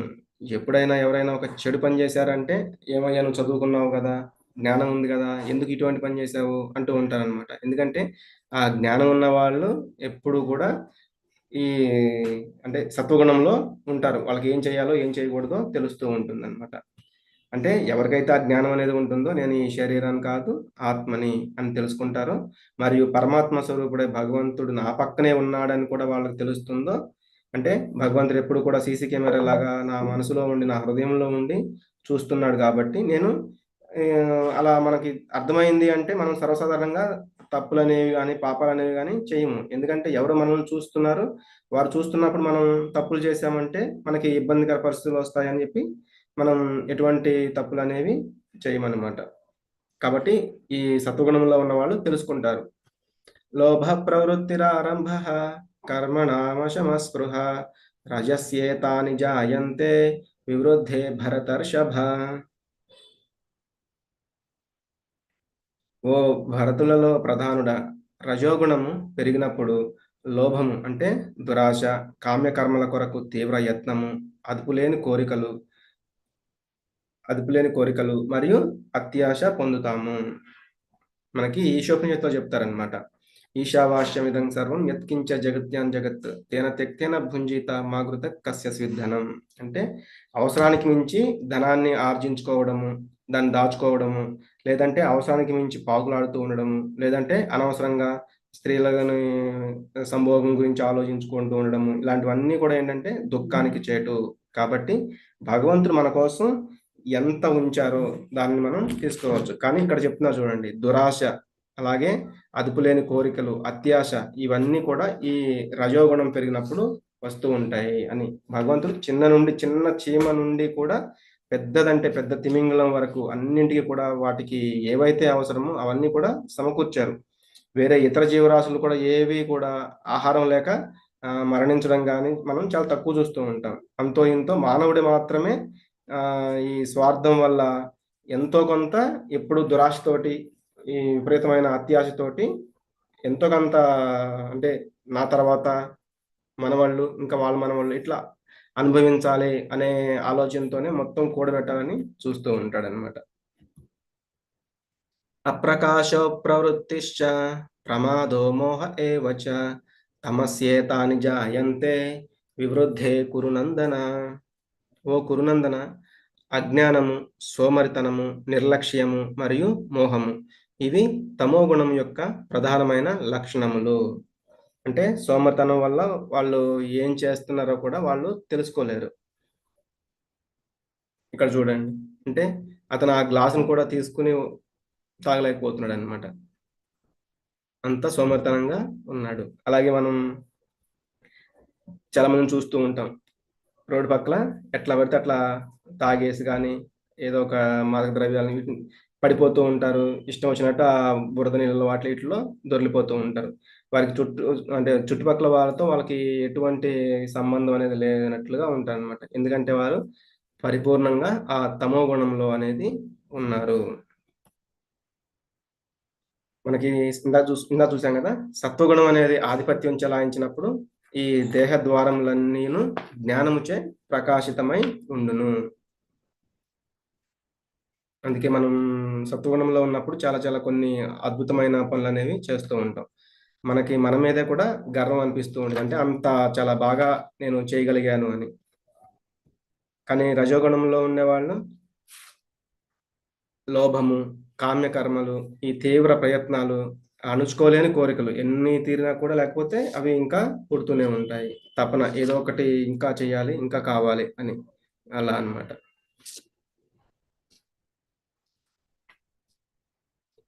ఎప్పుడైనా ఎవరైనా ఒక చెడు పని చేశారంటే, "ఏమయ్యా నువ్వు చదువుకున్నావు గదా! జ్ఞానం ఉంది గదా! ఎందుకు ఇటువంటి పని చేశావు?" అంటూ ఉంటారనమాట. ఎందుకంటే ఆ జ్ఞానం ఉన్న వాళ్ళు ఎప్పుడూ కూడా ఈ అంటే సత్వగుణంలో ఉంటారు. వాళ్ళకి ఏం చేయాలో, ఏం చేయకూడదో తెలుస్తూ ఉంటుందనమాట. అంటే ఎవరికైతే ఆ జ్ఞానం అనేది ఉంటుందో, నేను ఈ శరీరాన్ని కాదు ఆత్మని అని తెలుసుకుంటారో, మరియు పరమాత్మ స్వరూపుడే భగవంతుడు నా పక్కనే ఉన్నాడని కూడా వాళ్ళకి తెలుస్తుందో, అంటే భగవంతుడు ఎప్పుడు కూడా సీసీ కెమెరా లాగా నా మనసులో ఉండి, నా హృదయంలో ఉండి చూస్తున్నాడు కాబట్టి నేను అలా మనకి అర్థమైంది అంటే మనం సర్వసాధారణంగా తప్పులనేవి గాని, పాపాలనేవి గాని చేయము. ఎందుకంటే ఎవరు మనల్ని చూస్తున్నారు, వారు చూస్తున్నప్పుడు మనం తప్పులు చేశామంటే మనకి ఇబ్బందికర పరిస్థితులొస్తాయని జెప్పి మనం ఎటువంటి తప్పులనేవి చేయమనమాట. కాబట్టి ఈ సత్వగుణంలో ఉన్నవాళ్ళు తెలుసుకుంటారు. లోభ ప్రవృత్తిరారంభః కర్మణామశమస్పృహ రజస్యేతాని జాయంతే వివృద్ధే భరతర్షభ. ఓ భరతులలో ప్రధానుడా, రజోగుణము పెరిగినప్పుడు లోభము అంటే దురాశ, కామ్యకర్మల కొరకు తీవ్ర యత్నము, అదుపులేని కోరికలు మరియు అత్యాశ పొందుతాము. మనకి ఈశోపనిషత్తులో చెప్తారనమాట. ఈశావాస్యమిదం సర్వం యత్కించ జగత్యాన్ జగత్ తేన తెక్తేన భుంజిత మాగృత కస్య స్విద్ధనం. అంటే అవసరానికి మించి ధనాన్ని ఆర్జించుకోవడము, దాన్ని దాచుకోవడము, లేదంటే అవసరానికి మించి పాకులాడుతూ ఉండడము, లేదంటే అనవసరంగా స్త్రీలని సంభోగం గురించి ఆలోచించుకుంటూ ఉండడము, ఇలాంటివన్నీ కూడా ఏంటంటే దుఃఖానికి చేటు. కాబట్టి భగవంతుడు మన కోసం ఎంత ఉంచారో దాన్ని మనం తీసుకోవచ్చు. కానీ ఇక్కడ చెప్తున్నారు చూడండి, దురాశ, అలాగే అదుపులేని కోరికలు, అత్యాశ, ఇవన్నీ కూడా ఈ రజోగుణం పెరిగినప్పుడు వస్తూ ఉంటాయి అని. భగవంతుడు చిన్న చీమ నుండి కూడా పెద్దదంటే పెద్ద తిమింగలం వరకు అన్నింటికి కూడా వాటికి ఏవైతే అవసరమో అవన్నీ కూడా సమకూర్చారు. వేరే ఇతర జీవరాశులు కూడా ఏవి కూడా ఆహారం లేక మరణించడం కానీ మనం చాలా తక్కువ చూస్తూ ఉంటాం. అంతో ఇంతో మానవుడు మాత్రమే ఈ స్వార్థం వల్ల ఎంతో కొంత ఎప్పుడు దురాశతోటి, ఈ విపరీతమైన అత్యాశతోటి ఎంతో కొంత, అంటే నా తర్వాత మనవాళ్ళు, ఇంకా వాళ్ళ మనవాళ్ళు ఇట్లా అనుభవించాలి అనే ఆలోచనతోనే మొత్తం కూడబెట్టాలని చూస్తూ ఉంటాడనమాట. అప్రకాశో ప్రవృత్తిశ్చ ప్రమాదో మోహ ఏవ చ తమస్యేతాని జాయంతే వివృద్ధే కురునందన. ఓ కురునందన, అజ్ఞానము, సోమరితనము, నిర్లక్ష్యము మరియు మోహము, ఇవి తమో గుణం యొక్క ప్రధానమైన లక్షణములు. అంటే సోమరితనం వల్ల వాళ్ళు ఏం చేస్తున్నారో కూడా వాళ్ళు తెలుసుకోలేరు. ఇక్కడ చూడండి, అంటే అతను ఆ గ్లాసును కూడా తీసుకుని తాగలేకపోతున్నాడు అనమాట. అంత సోమరితనంగా ఉన్నాడు. అలాగే మనం చాలా మందిని చూస్తూ ఉంటాం, రోడ్డు పక్కల ఎట్లా పడితే అట్లా తాగేసి కానీ ఏదో ఒక మాదక ద్రవ్యాలను వీటిని పడిపోతూ ఉంటారు. ఇష్టం వచ్చినట్టు ఆ బురద నీళ్ళలో వాటి ఇట్లో దొర్లిపోతూ ఉంటారు. వారికి అంటే చుట్టుపక్కల వాళ్ళతో వాళ్ళకి ఎటువంటి సంబంధం అనేది లేనట్లుగా ఉంటారు అనమాట. ఎందుకంటే వారు పరిపూర్ణంగా ఆ తమో గుణంలో అనేది ఉన్నారు. మనకి ఇందాక చూసాం కదా, సత్వగుణం అనేది ఆధిపత్యం చెలాయించినప్పుడు ఈ దేహ ద్వారములన్నీను జ్ఞానముచే ప్రకాశితమై ఉండును. అందుకే మనం సత్వగుణంలో ఉన్నప్పుడు చాలా చాలా కొన్ని అద్భుతమైన పనులు అనేవి చేస్తూ ఉంటాం. మనకి మన మీదే కూడా గర్వం అనిపిస్తూ ఉంటుంది. అంటే అంత చాలా బాగా నేను చేయగలిగాను అని. కానీ రజోగుణంలో ఉండేవాళ్ళు లోభము, కామ్యకర్మలు, ఈ తీవ్ర ప్రయత్నాలు, అణుచుకోలేని కోరికలు ఎన్ని తీరినా కూడా లేకపోతే అవి ఇంకా పుడుతూనే ఉంటాయి. తపన ఏదో ఒకటి ఇంకా చేయాలి, ఇంకా కావాలి అని, అలా అన్నమాట.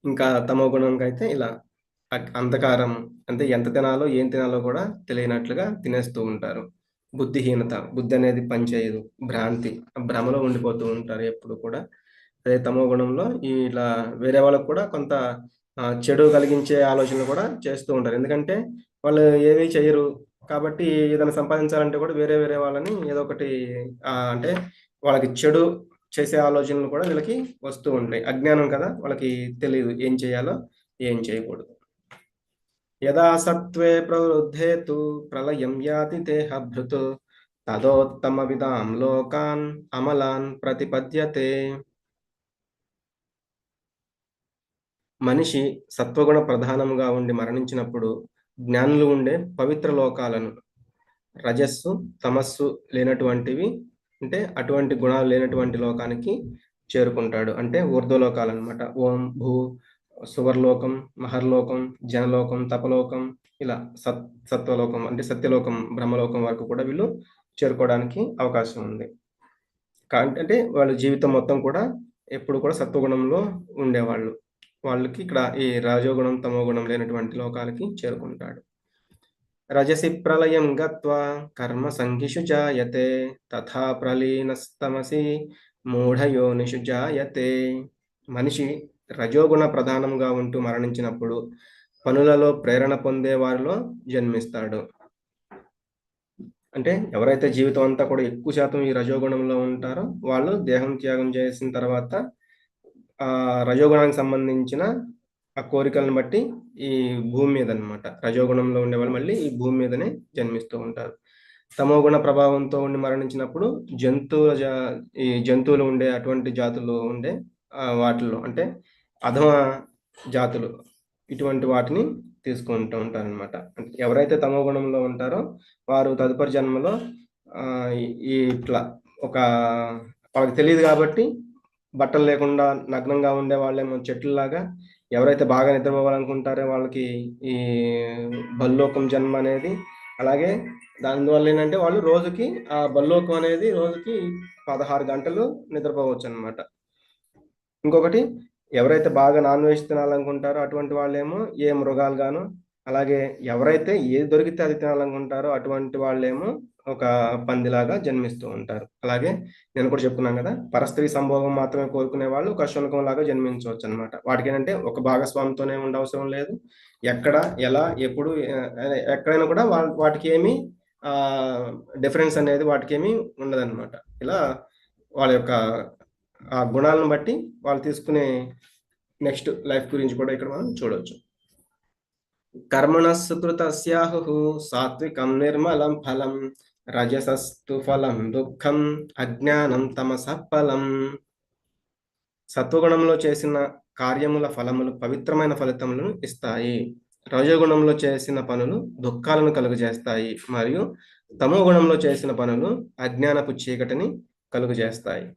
ఇంకా తమో గుణంకైతే ఇలా అంధకారం, అంటే ఎంత తినాలో, ఏం తినాలో కూడా తెలియనట్లుగా తినేస్తూ ఉంటారు. బుద్ధిహీనత, బుద్ధి అనేది పనిచేయదు. భ్రాంతి, భ్రమలో ఉండిపోతూ ఉంటారు ఎప్పుడు కూడా. అదే తమో గుణంలో ఇలా వేరే వాళ్ళకి కూడా కొంత చెడు కలిగించే ఆలోచనలు కూడా చేస్తూ ఉంటారు. ఎందుకంటే వాళ్ళు ఏమీ చెయ్యరు. కాబట్టి ఏదైనా సంపాదించాలంటే కూడా వేరే వేరే వాళ్ళని ఏదో ఒకటి అంటే వాళ్ళకి చెడు చేసే ఆలోచనలు కూడా వీళ్ళకి వస్తూ ఉంటాయి. అజ్ఞానం కదా, వాళ్ళకి తెలీదు ఏం చేయాలో, ఏం చేయకూడదు. యదా సత్వే ప్రవృద్ధే తు ప్రళయం యాతి దేహభృత్ తదోత్తమవిదాం లోకాన్ అమలాన్ ప్రతిపద్యతే. మనిషి సత్వగుణ ప్రధానంగా ఉండి మరణించినప్పుడు జ్ఞానులు ఉండే పవిత్ర లోకాలను, రజస్సు, తమస్సు లేనటువంటివి, అంటే అటువంటి గుణాలు లేనటువంటి లోకానికి చేరుకుంటాడు. అంటే ఊర్ధ్వలోకాలన్నమాట. ఓం భూ సువర్లోకం, మహర్లోకం, జనలోకం, తపలోకం, ఇలా సత్వలోకం అంటే సత్యలోకం, బ్రహ్మలోకం వరకు కూడా వీళ్ళు చేరుకోవడానికి అవకాశం ఉంది. అంటే వాళ్ళ జీవితం మొత్తం కూడా ఎప్పుడు కూడా సత్వగుణంలో ఉండేవాళ్ళు. వాళ్ళకి ఇక్కడ ఈ రాజోగుణం, తమో గుణం లేనటువంటి లోకాలకి చేరుకుంటాడు. రజసి ప్రళయం గత్వా కర్మ సంఘిషు జాయతే తథా ప్రలీనస్తమసి మూఢయోనిషు జాయతే. మనిషి రజోగుణ ప్రధానంగా ఉంటూ మరణించినప్పుడు పనులలో ప్రేరణ పొందే వారిలో జన్మిస్తాడు. అంటే ఎవరైతే జీవితం అంతా కూడా ఎక్కువ శాతం ఈ రజోగుణంలో ఉంటారో వాళ్ళు దేహం త్యాగం చేసిన తర్వాత ఆ రజోగుణానికి సంబంధించిన ఆ కోరికలను బట్టి ఈ భూమి మీద అన్నమాట రజోగుణంలో ఉండేవాళ్ళు మళ్ళీ ఈ భూమి మీదనే జన్మిస్తూ ఉంటారు. తమోగుణ ప్రభావంతో ఉండి మరణించినప్పుడు ఈ జంతువులు ఉండే అటువంటి జాతులు ఉండే వాటిల్లో అంటే అధమ జాతులు ఇటువంటి వాటిని తీసుకుంటూ ఉంటారనమాట. ఎవరైతే తమో గుణంలో ఉంటారో వారు తదుపరి జన్మలో ఇట్లా ఒక వాళ్ళకి తెలియదు కాబట్టి బట్టలు లేకుండా నగ్నంగా ఉండే వాళ్ళేమో చెట్లలాగా, ఎవరైతే బాగా నిద్రపోవాలనుకుంటారో వాళ్ళకి ఈ బల్లోకం జన్మ అనేది, అలాగే దానివల్ల ఏంటంటే వాళ్ళు రోజుకి ఆ బల్లోకం అనేది రోజుకి 16 గంటలు నిద్రపోవచ్చు అనమాట. ఇంకొకటి ఎవరైతే బాగా నాన్ వెజ్ తినాలనుకుంటారో అటువంటి వాళ్ళేమో ఏ మృగాలు గాను, అలాగే ఎవరైతే ఏది దొరికితే అది తినాలనుకుంటారో అటువంటి వాళ్ళేమో ఒక పందిలాగా జన్మిస్తూ ఉంటారు. అలాగే నేను కూడా చెప్తున్నాను కదా, పరస్త్రీ సంభోగం మాత్రమే కోరుకునే వాళ్ళు ఒక శునకం లాగా జన్మించవచ్చు అనమాట. వాటికి ఏంటంటే ఒక భాగస్వామితోనే ఉండవసరం లేదు. ఎక్కడ ఎలా ఎప్పుడు ఎక్కడైనా కూడా వాటికి ఏమి డిఫరెన్స్ అనేది వాటికి ఏమి ఉండదన్నమాట. ఇలా వాళ్ళ యొక్క ఆ గుణాలను బట్టి వాళ్ళు తీసుకునే నెక్స్ట్ లైఫ్ గురించి కూడా ఇక్కడ మనం చూడవచ్చు. కర్మణస్సుకృతస్యాహు సాత్వికం నిర్మలం ఫలం రజసస్తు ఫలం దుఃఖం అజ్ఞానం తమసః ఫలం. సత్వగుణంలో చేసిన కార్యముల ఫలములు పవిత్రమైన ఫలితములను ఇస్తాయి. రజోగుణంలో చేసిన పనులు దుఃఖాలను కలుగజేస్తాయి మరియు తమో గుణంలో చేసిన పనులు అజ్ఞానపు చీకటిని కలుగజేస్తాయి.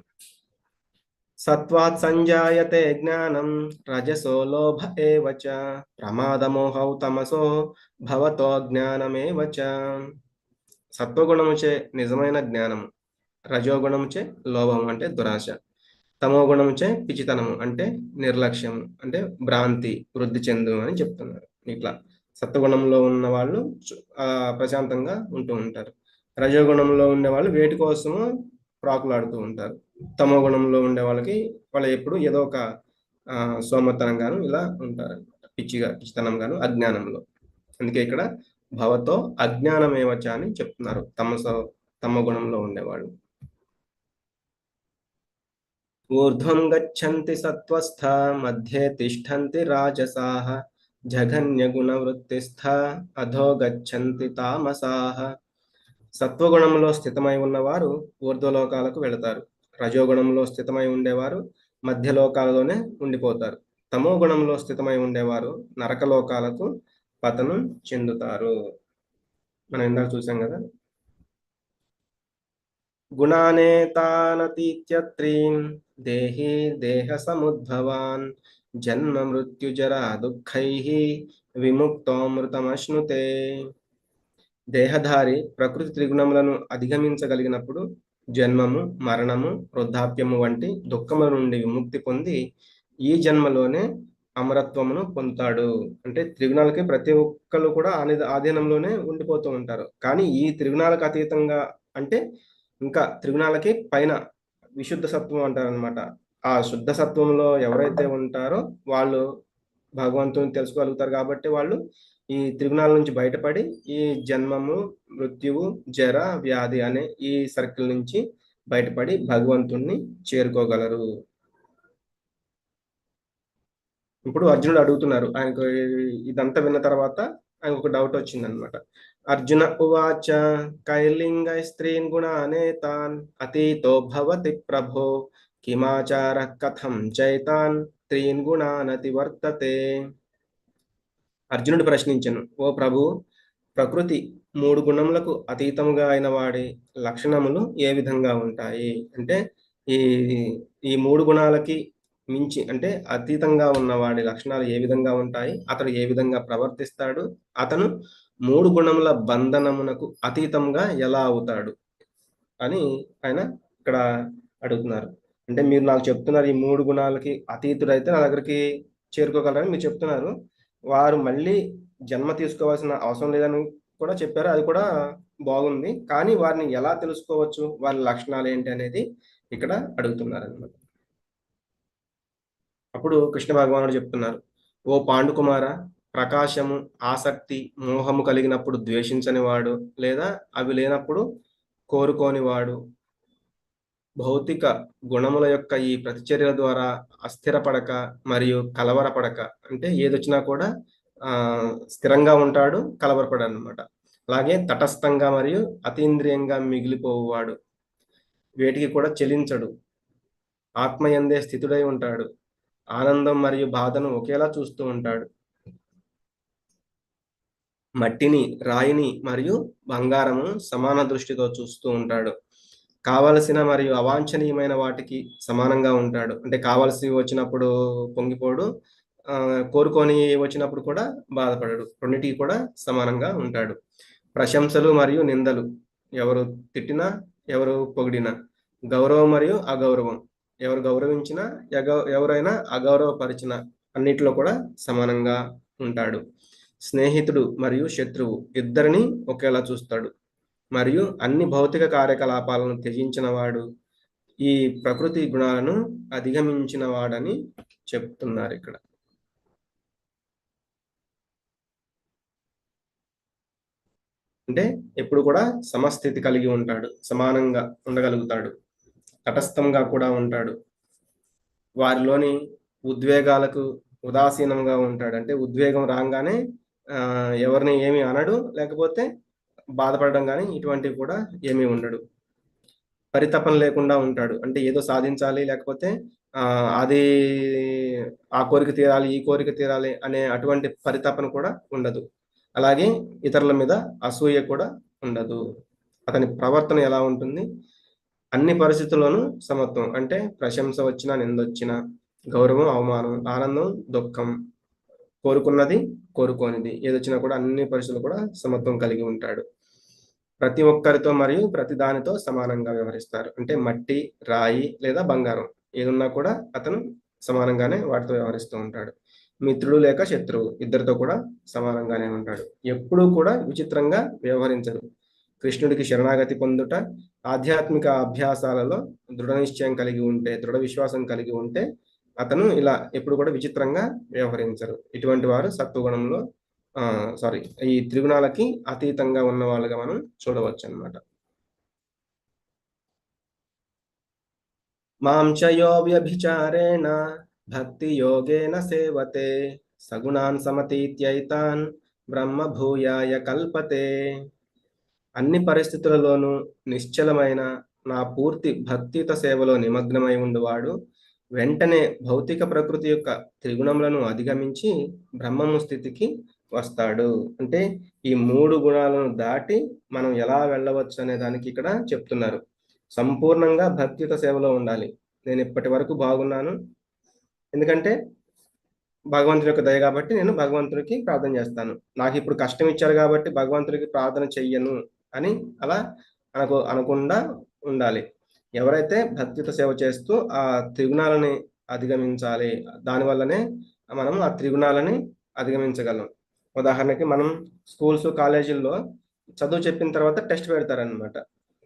సత్వాత్ సంజాయతే జ్ఞానం రజసో లోభ ఏవ చ ప్రమాదమోహౌ తమసో భవతో జ్ఞానమేవ చ. సత్వగుణముచే నిజమైన జ్ఞానము, రజోగుణముచే లోభము అంటే దురాశ, తమో గుణముచే పిచ్చితనము అంటే నిర్లక్ష్యము అంటే భ్రాంతి వృద్ధి చెందు అని చెప్తున్నారు. ఇట్లా సత్వగుణంలో ఉన్న వాళ్ళు ప్రశాంతంగా ఉంటూ ఉంటారు. రజోగుణంలో ఉండే వాళ్ళు వేటి కోసము ప్రాకులాడుతూ ఉంటారు. తమో గుణంలో ఉండే వాళ్ళకి వాళ్ళు ఎప్పుడు ఏదో ఒక సోమతనంగాను ఇలా ఉంటారు, పిచ్చితనంగాను అజ్ఞానంలో. అందుకే ఇక్కడ భవతో అజ్ఞానమేవచ అని చెప్తున్నారు తమ గుణంలో ఉండేవాళ్ళు. ఊర్ధ్వం గచ్చంతి సత్వస్థ మధ్యే తిష్టంతి రాజసాః జఘన్య గుణవృత్తిస్థ అధో గచ్చంతి తామసాః. సత్వగుణంలో స్థితమై ఉన్నవారు ఊర్ధ్వలోకాలకు వెళతారు. రజోగుణంలో స్థితమై ఉండేవారు మధ్యలోకాలలోనే ఉండిపోతారు. తమో గుణంలో స్థితమై ఉండేవారు నరకలోకాలకు పతనం చెందుతారు. మనం ఇందాక చూసాం కదా. గుణానేతానతీత్యత్రీన్ దేహి దేహ సముద్భవాన్ జన్మ మృత్యుజరా దుఃఖైః విముక్తోమృతమశ్నుతే. దేహధారి ప్రకృతి త్రిగుణములను అధిగమించగలిగినప్పుడు జన్మము, మరణము, వృద్ధాప్యము వంటి దుఃఖముల నుండి విముక్తి పొంది ఈ జన్మలోనే అమరత్వమును పొందుతాడు. అంటే త్రిగుణాలకి ప్రతి ఒక్కరు కూడా ఆధీనంలోనే ఉండిపోతూ ఉంటారు. కానీ ఈ త్రిగుణాలకు అతీతంగా అంటే ఇంకా త్రిగుణాలకి పైన విశుద్ధ సత్వం అంటారనమాట. ఆ శుద్ధ సత్వంలో ఎవరైతే ఉంటారో వాళ్ళు భగవంతుని తెలుసుకోగలుగుతారు. కాబట్టి వాళ్ళు ఈ త్రిగుణాల నుంచి బయటపడి ఈ జన్మము, మృత్యువు, జర, వ్యాధి అనే ఈ సర్కిల్ నుంచి బయటపడి భగవంతుణ్ణి చేరుకోగలరు. ఇప్పుడు అర్జునుడు అడుగుతున్నారు, ఆయనకు ఇదంతా విన్న తర్వాత ఆయనకు ఒక డౌట్ వచ్చింది అనమాట. అర్జున ఉవాచ కైలింగ స్త్రీన్ గుణానేతాన్ అతీతో భవతి ప్రభో కిమాచార కథం చైతాన్ స్త్రీన్ గుణానతి వర్తతే. అర్జునుడు ప్రశ్నించను, ఓ ప్రభు, ప్రకృతి 3 గుణములకు అతీతముగా అయిన వాడి లక్షణములు ఏ విధంగా ఉంటాయి? అంటే ఈ ఈ 3 గుణాలకి మించి అంటే అతీతంగా ఉన్న వాడి లక్షణాలు ఏ విధంగా ఉంటాయి? అతడు ఏ విధంగా ప్రవర్తిస్తాడు? అతను 3 గుణముల బంధనమునకు అతీతంగా ఎలా అవుతాడు అని ఆయన ఇక్కడ అడుగుతున్నారు. అంటే మీరు నాకు చెప్తున్నారు ఈ 3 గుణాలకి అతీతుడైతే నా దగ్గరికి చేరుకోగలరని మీరు చెప్తున్నారు. వారు మళ్ళీ జన్మ తీసుకోవాల్సిన అవసరం లేదని కూడా చెప్పారు. అది కూడా బాగుంది. కానీ వారిని ఎలా తెలుసుకోవచ్చు? వారి లక్షణాలు ఏంటి అనేది ఇక్కడ అడుగుతున్నారన్నమాట. అప్పుడు కృష్ణ భగవానుడు చెప్తున్నారు, ఓ పాండుకుమార, ప్రకాశము, ఆసక్తి, మోహము కలిగినప్పుడు ద్వేషించని వాడు, లేదా అవి లేనప్పుడు కోరుకోని వాడు. భౌతిక గుణముల యొక్క ఈ ప్రతిచర్యల ద్వారా అస్థిరపడక మరియు కలవరపడక, అంటే ఏదొచ్చినా కూడా స్థిరంగా ఉంటాడు, కలవరపడనమాట. అలాగే తటస్థంగా మరియు అతీంద్రియంగా మిగిలిపోవువాడు. వేటికి కూడా చెలించడు. ఆత్మయందే స్థితుడై ఉంటాడు. ఆనందం మరియు బాధను ఒకేలా చూస్తూ ఉంటాడు. మట్టిని, రాయిని మరియు బంగారము సమాన దృష్టితో చూస్తూ ఉంటాడు. కావలసిన మరియు అవాంఛనీయమైన వాటికి సమానంగా ఉంటాడు. అంటే కావాల్సినవి వచ్చినప్పుడు పొంగిపోడు. కోరుకొని వచ్చినప్పుడు కూడా బాధపడడు. రెండిటికి కూడా సమానంగా ఉంటాడు. ప్రశంసలు మరియు నిందలు, ఎవరు తిట్టినా, ఎవరు పొగిడినా, గౌరవం మరియు అగౌరవం, ఎవరు గౌరవించినా, ఎవరైనా అగౌరవపరిచినా అన్నిటిలో కూడా సమానంగా ఉంటాడు. స్నేహితుడు మరియు శత్రువు ఇద్దరిని ఒకేలా చూస్తాడు. మరియు అన్ని భౌతిక కార్యకలాపాలను త్యజించిన వాడు, ఈ ప్రకృతి గుణాలను అధిగమించిన వాడని చెప్తున్నారు ఇక్కడ. అంటే ఎప్పుడు కూడా సమస్థితి కలిగి ఉంటాడు, సమానంగా ఉండగలుగుతాడు, తటస్థంగా కూడా ఉంటాడు. వారిలోని ఉద్వేగాలకు ఉదాసీనంగా ఉంటాడు. అంటే ఉద్వేగం రాగానే ఎవరిని ఏమి అనడు, లేకపోతే బాధపడడం కానీ ఇటువంటివి కూడా ఏమీ ఉండడు. పరితపన లేకుండా ఉంటాడు. అంటే ఏదో సాధించాలి, లేకపోతే అది ఆ కోరిక తీరాలి, ఈ కోరిక తీరాలి అనే అటువంటి పరితపన కూడా ఉండదు. అలాగే ఇతరుల మీద అసూయ కూడా ఉండదు. అతని ప్రవర్తన ఎలా ఉంటుంది? అన్ని పరిస్థితుల్లోనూ సమత్వం. అంటే ప్రశంస వచ్చినా, నిందొచ్చినా, గౌరవం, అవమానం, ఆనందం, దుఃఖం, కోరుకున్నది, కోరుకోనిది ఏదొచ్చినా కూడా అన్ని పరిస్థితులు కూడా సమత్వం కలిగి ఉంటాడు. ప్రతి ఒక్కరితో మరియు ప్రతి దానితో సమానంగా వ్యవహరిస్తారు. అంటే మట్టి, రాయి లేదా బంగారం ఏదున్నా కూడా అతను సమానంగానే వాటితో వ్యవహరిస్తూ ఉంటాడు. మిత్రుడు లేక శత్రువు ఇద్దరితో కూడా సమానంగానే ఉంటాడు. ఎప్పుడూ కూడా విచిత్రంగా వ్యవహరించడు. కృష్ణుడికి శరణాగతి పొందుట, ఆధ్యాత్మిక అభ్యాసాలలో దృఢ నిశ్చయం కలిగి ఉంటే, దృఢ విశ్వాసం కలిగి ఉంటే అతను ఇలా ఎప్పుడు కూడా విచిత్రంగా వ్యవహరించరు. ఇటువంటి వారు సత్వగుణంలో ఈ త్రిగుణాలకి అతీతంగా ఉన్న వాళ్ళుగా మనం చూడవచ్చు అన్నమాట. మాం చ యో వ్యభిచారేణ భక్తి యోగేన సేవతే సగుణాన్ సమతీత్యైతాన్ బ్రహ్మ భూయాయ కల్పతే. అన్ని పరిస్థితులలోనూ నిశ్చలమైన నా పూర్తి భక్తియుత సేవలో నిమగ్నమై ఉండువాడు వెంటనే భౌతిక ప్రకృతి యొక్క త్రిగుణములను అధిగమించి బ్రహ్మము స్థితికి వస్తాడు. అంటే ఈ 3 గుణాలను దాటి మనం ఎలా వెళ్ళవచ్చు అనే దానికి ఇక్కడ చెప్తున్నారు. సంపూర్ణంగా భక్తియుత సేవలో ఉండాలి. నేను ఇప్పటి వరకు బాగున్నాను, ఎందుకంటే భగవంతుని యొక్క దయ కాబట్టి నేను భగవంతునికి ప్రార్థన చేస్తాను. నాకు ఇప్పుడు కష్టం ఇచ్చారు కాబట్టి భగవంతుడికి ప్రార్థన చెయ్యను అని అలా అనకుండా ఉండాలి. ఎవరైతే భక్తితో సేవ చేస్తూ ఆ త్రిగుణాలని అధిగమించాలి, దానివల్లనే మనం ఆ త్రిగుణాలని అధిగమించగలం. ఉదాహరణకి మనం స్కూల్స్, కాలేజీల్లో చదువు చెప్పిన తర్వాత టెస్ట్ పెడతారనమాట.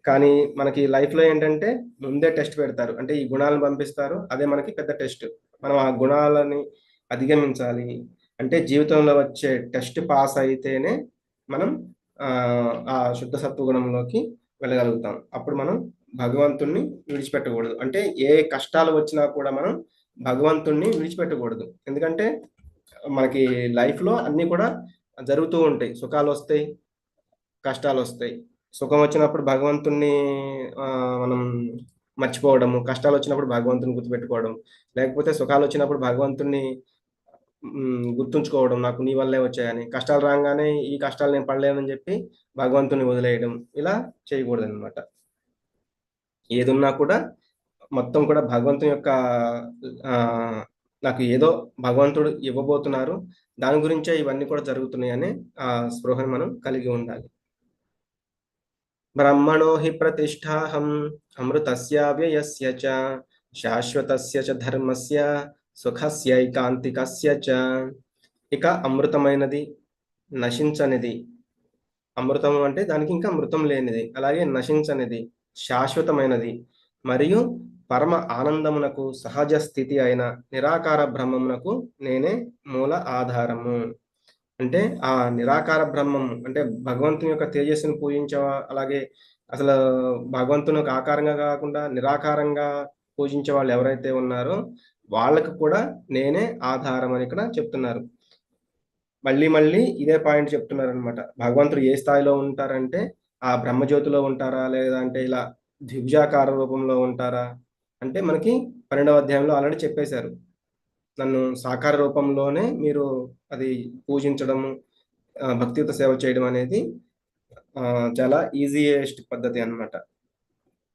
కానీ మనకి లైఫ్లో ఏంటంటే ముందే టెస్ట్ పెడతారు. అంటే ఈ గుణాలను పంపిస్తారు, అదే మనకి పెద్ద టెస్ట్. మనం ఆ గుణాలని అధిగమించాలి. అంటే జీవితంలో వచ్చే టెస్ట్ పాస్ అయితేనే మనం ఆ శుద్ధ సత్వగుణంలోకి వెళ్ళగలుగుతాం. అప్పుడు మనం భగవంతుణ్ణి విడిచిపెట్టకూడదు. అంటే ఏ కష్టాలు వచ్చినా కూడా మనం భగవంతుణ్ణి విడిచిపెట్టకూడదు. ఎందుకంటే మనకి లైఫ్‌లో అన్నీ కూడా జరుగుతూ ఉంటాయి. సుఖాలొస్తాయి, కష్టాలొస్తాయి. సుఖం వచ్చినప్పుడు భగవంతుణ్ణి మనం మర్చిపోవడము, కష్టాలొచ్చినప్పుడు భగవంతుని గుర్తుపెట్టుకోవడం, లేకపోతే సుఖాలొచ్చినప్పుడు భగవంతుణ్ణి గుర్తుంచుకోవడం, నాకు నీ వల్లే వచ్చాయని. కష్టాలు రాంగానే ఈ కష్టాలు నేను పడలేనని చెప్పి భగవంతుని వదిలేయడం. ఇలా చేయకూడదనమాట. ఏదున్నా కూడా మొత్తం కూడా భగవంతుని యొక్క నాకు ఏదో భగవంతుడు ఇవ్వబోతున్నారు, దాని గురించే ఇవన్నీ కూడా జరుగుతున్నాయని ఆ స్పృహను మనం కలిగి ఉండాలి. బ్రహ్మణో హి ప్రతిష్టాహం అమృతస్య వ్యయస్య చ శాశ్వతస్య చ ధర్మస్య సుఖస్యైకాంతికస్య చ. ఇక అమృతమైనది, నశించనిది. అమృతం అంటే దానికి ఇంకా మృతం లేనిది, అలాగే నశించనిది, శాశ్వతమైనది మరియు పరమ ఆనందమునకు సహజ స్థితి అయిన నిరాకార బ్రహ్మమునకు నేనే మూల ఆధారము. అంటే ఆ నిరాకార బ్రహ్మం అంటే భగవంతుని యొక్క తేజస్సును పూజించే అలాగే అసలు భగవంతుని ఒక ఆకారంగా కాకుండా నిరాకారంగా పూజించే వాళ్ళు ఎవరైతే ఉన్నారో వాళ్ళకు కూడా నేనే ఆధారం అని ఇక్కడ చెప్తున్నారు. మళ్ళీ మళ్ళీ ఇదే పాయింట్ చెప్తున్నారనమాట. భగవంతుడు ఏ స్థాయిలో ఉంటారంటే ఆ బ్రహ్మజ్యోతిలో ఉంటారా? లేదంటే ఇలా ద్విభుజాకార రూపంలో ఉంటారా? అంటే మనకి 12వ అధ్యాయంలో ఆల్రెడీ చెప్పేశారు. నన్ను సాకార రూపంలోనే మీరు అది పూజించడము, భక్తియుత సేవ చేయడం అనేది చాలా ఈజియెస్ట్ పద్ధతి అన్నమాట.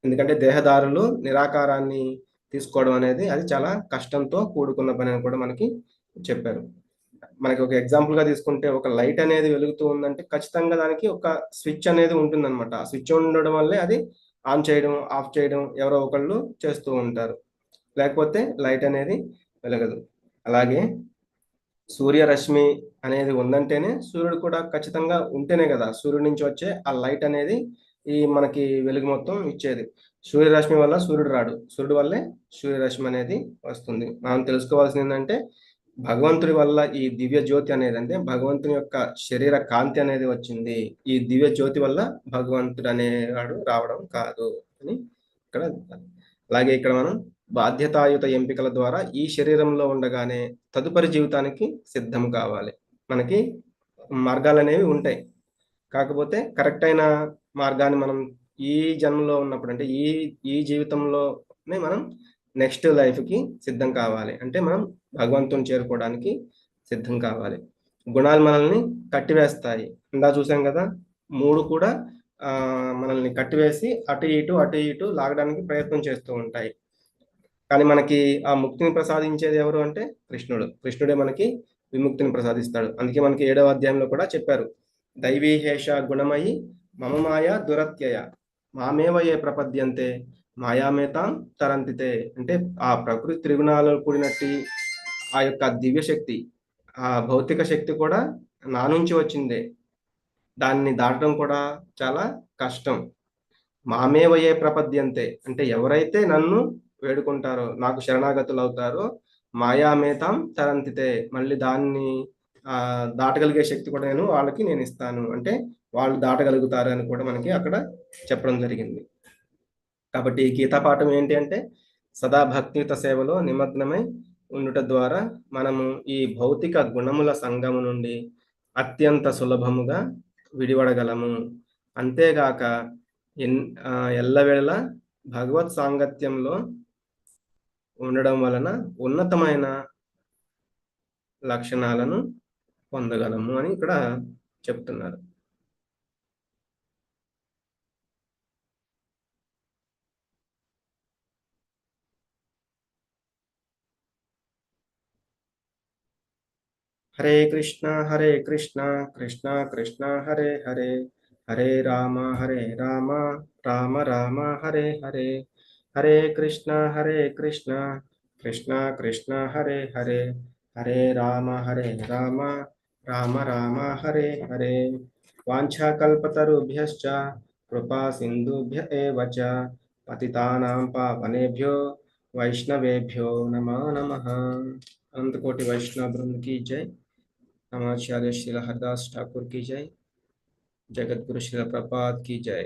ఎందుకంటే దేహదారులు నిరాకారాన్ని తీసుకోవడం అనేది అది చాలా కష్టంతో కూడుకున్న పని అని కూడా మనకి చెప్పారు. మనకి ఒక ఎగ్జాంపుల్‌గా తీసుకుంటే ఒక లైట్ అనేది వెలుగుతూ ఉందంటే ఖచ్చితంగా దానికి ఒక స్విచ్ అనేది ఉంటుందన్నమాట. ఆ స్విచ్ ఉండడం వల్లే అది ఆన్ చేయడం, ఆఫ్ చేయడం ఎవరో ఒకళ్ళు చేస్తూ ఉంటారు. లేకపోతే లైట్ అనేది వెలగదు. అలాగే సూర్యరశ్మి అనేది ఉందంటేనే సూర్యుడు కూడా ఖచ్చితంగా ఉంటేనే కదా! సూర్యుడి నుంచి వచ్చే ఆ లైట్ అనేది ఈ మనకి వెలుగు మొత్తం ఇచ్చేది. సూర్యరశ్మి వల్ల సూర్యుడు రాడు. సూర్యుడు వల్లే సూర్యరశ్మి అనేది వస్తుంది. మనం తెలుసుకోవాల్సిందేంటంటే భగవంతుడి వల్ల ఈ దివ్య జ్యోతి అనేది అంటే భగవంతుని యొక్క శరీర కాంతి అనేది వచ్చింది. ఈ దివ్య జ్యోతి వల్ల భగవంతుడు అనేవాడు రావడం కాదు అని ఇక్కడ అలాగే ఇక్కడ మనం బాధ్యతాయుత ఎంపికల ద్వారా ఈ శరీరంలో ఉండగానే తదుపరి జీవితానికి సిద్ధం కావాలి. మనకి మార్గాలనేవి ఉంటాయి. కాకపోతే కరెక్ట్ అయిన మార్గాన్ని మనం ఈ జన్మలో ఉన్నప్పుడు అంటే ఈ ఈ జీవితంలోనే మనం నెక్స్ట్ లైఫ్‌కి సిద్ధం కావాలి. అంటే మనం భగవంతుని చేరుకోవడానికి సిద్ధం కావాలి. గుణాలు మనల్ని కట్టివేస్తాయి. ఇందాక చూసాం గదా! 3 కూడా మనల్ని కట్టివేసి అటు ఇటు లాగడానికి ప్రయత్నం చేస్తూ ఉంటాయి. కానీ మనకి ఆ ముక్తిని ప్రసాదించేది ఎవరు అంటే కృష్ణుడు. కృష్ణుడే మనకి విముక్తిని ప్రసాదిస్తాడు. అందుకే మనకి 7వ అధ్యాయంలో కూడా చెప్పారు. దైవీహేష గుణమయి మమ మాయ దురత్యయ మామేవ ఏ ప్రపద్యంతే మాయామేతాం తరంతితే. అంటే ఆ ప్రకృతి త్రిగుణాలు కూడినట్టి ఆ యొక్క దివ్య శక్తి, ఆ భౌతిక శక్తి కూడా నా నుంచి వచ్చిందే. దాన్ని దాటడం కూడా చాలా కష్టం. మామేవయే ప్రపద్యంతే. అంటే ఎవరైతే నన్ను వేడుకుంటారో, నాకు శరణాగతులవుతారో, మాయామేతాం తరంతితే. మళ్ళీ దాన్ని దాటగలిగే శక్తి కూడా నేనిస్తాను. అంటే వాళ్ళు దాటగలుగుతారు అని కూడా మనకి అక్కడ చెప్పడం జరిగింది. కాబట్టి ఈ గీతా పాఠం ఏంటి అంటే, సదా భక్తియుత సేవలో నిమగ్నమై ఉండుట ద్వారా మనము ఈ భౌతిక గుణముల సంగము నుండి అత్యంత సులభముగా విడివడగలము. అంతేగాక ఎల్లవేళలా భగవత్ సాంగత్యంలో ఉండడం వలన ఉన్నతమైన లక్షణాలను పొందగలము అని ఇక్కడ చెప్తున్నారు. హరే కృష్ణ కృష్ణ కృష్ణ హరే హరే హరే రామ రామ రామ హరే హరే హరే కృష్ణ కృష్ణ కృష్ణ హరే హరే హరే రామ రామ రామ హరే హరే వాంఛాకల్పతరుభ్యశ్చ కృపా సింధుభ్య ఏవ చ పతితానాం పావనేభ్యో వైష్ణవేభ్యో నమో నమః. अनंत कोटि वैष्णव वृंद की जय। नमाचार्य श्री हरदास ठाकुर की जय। जगत गुरु श्री प्रपात की जय।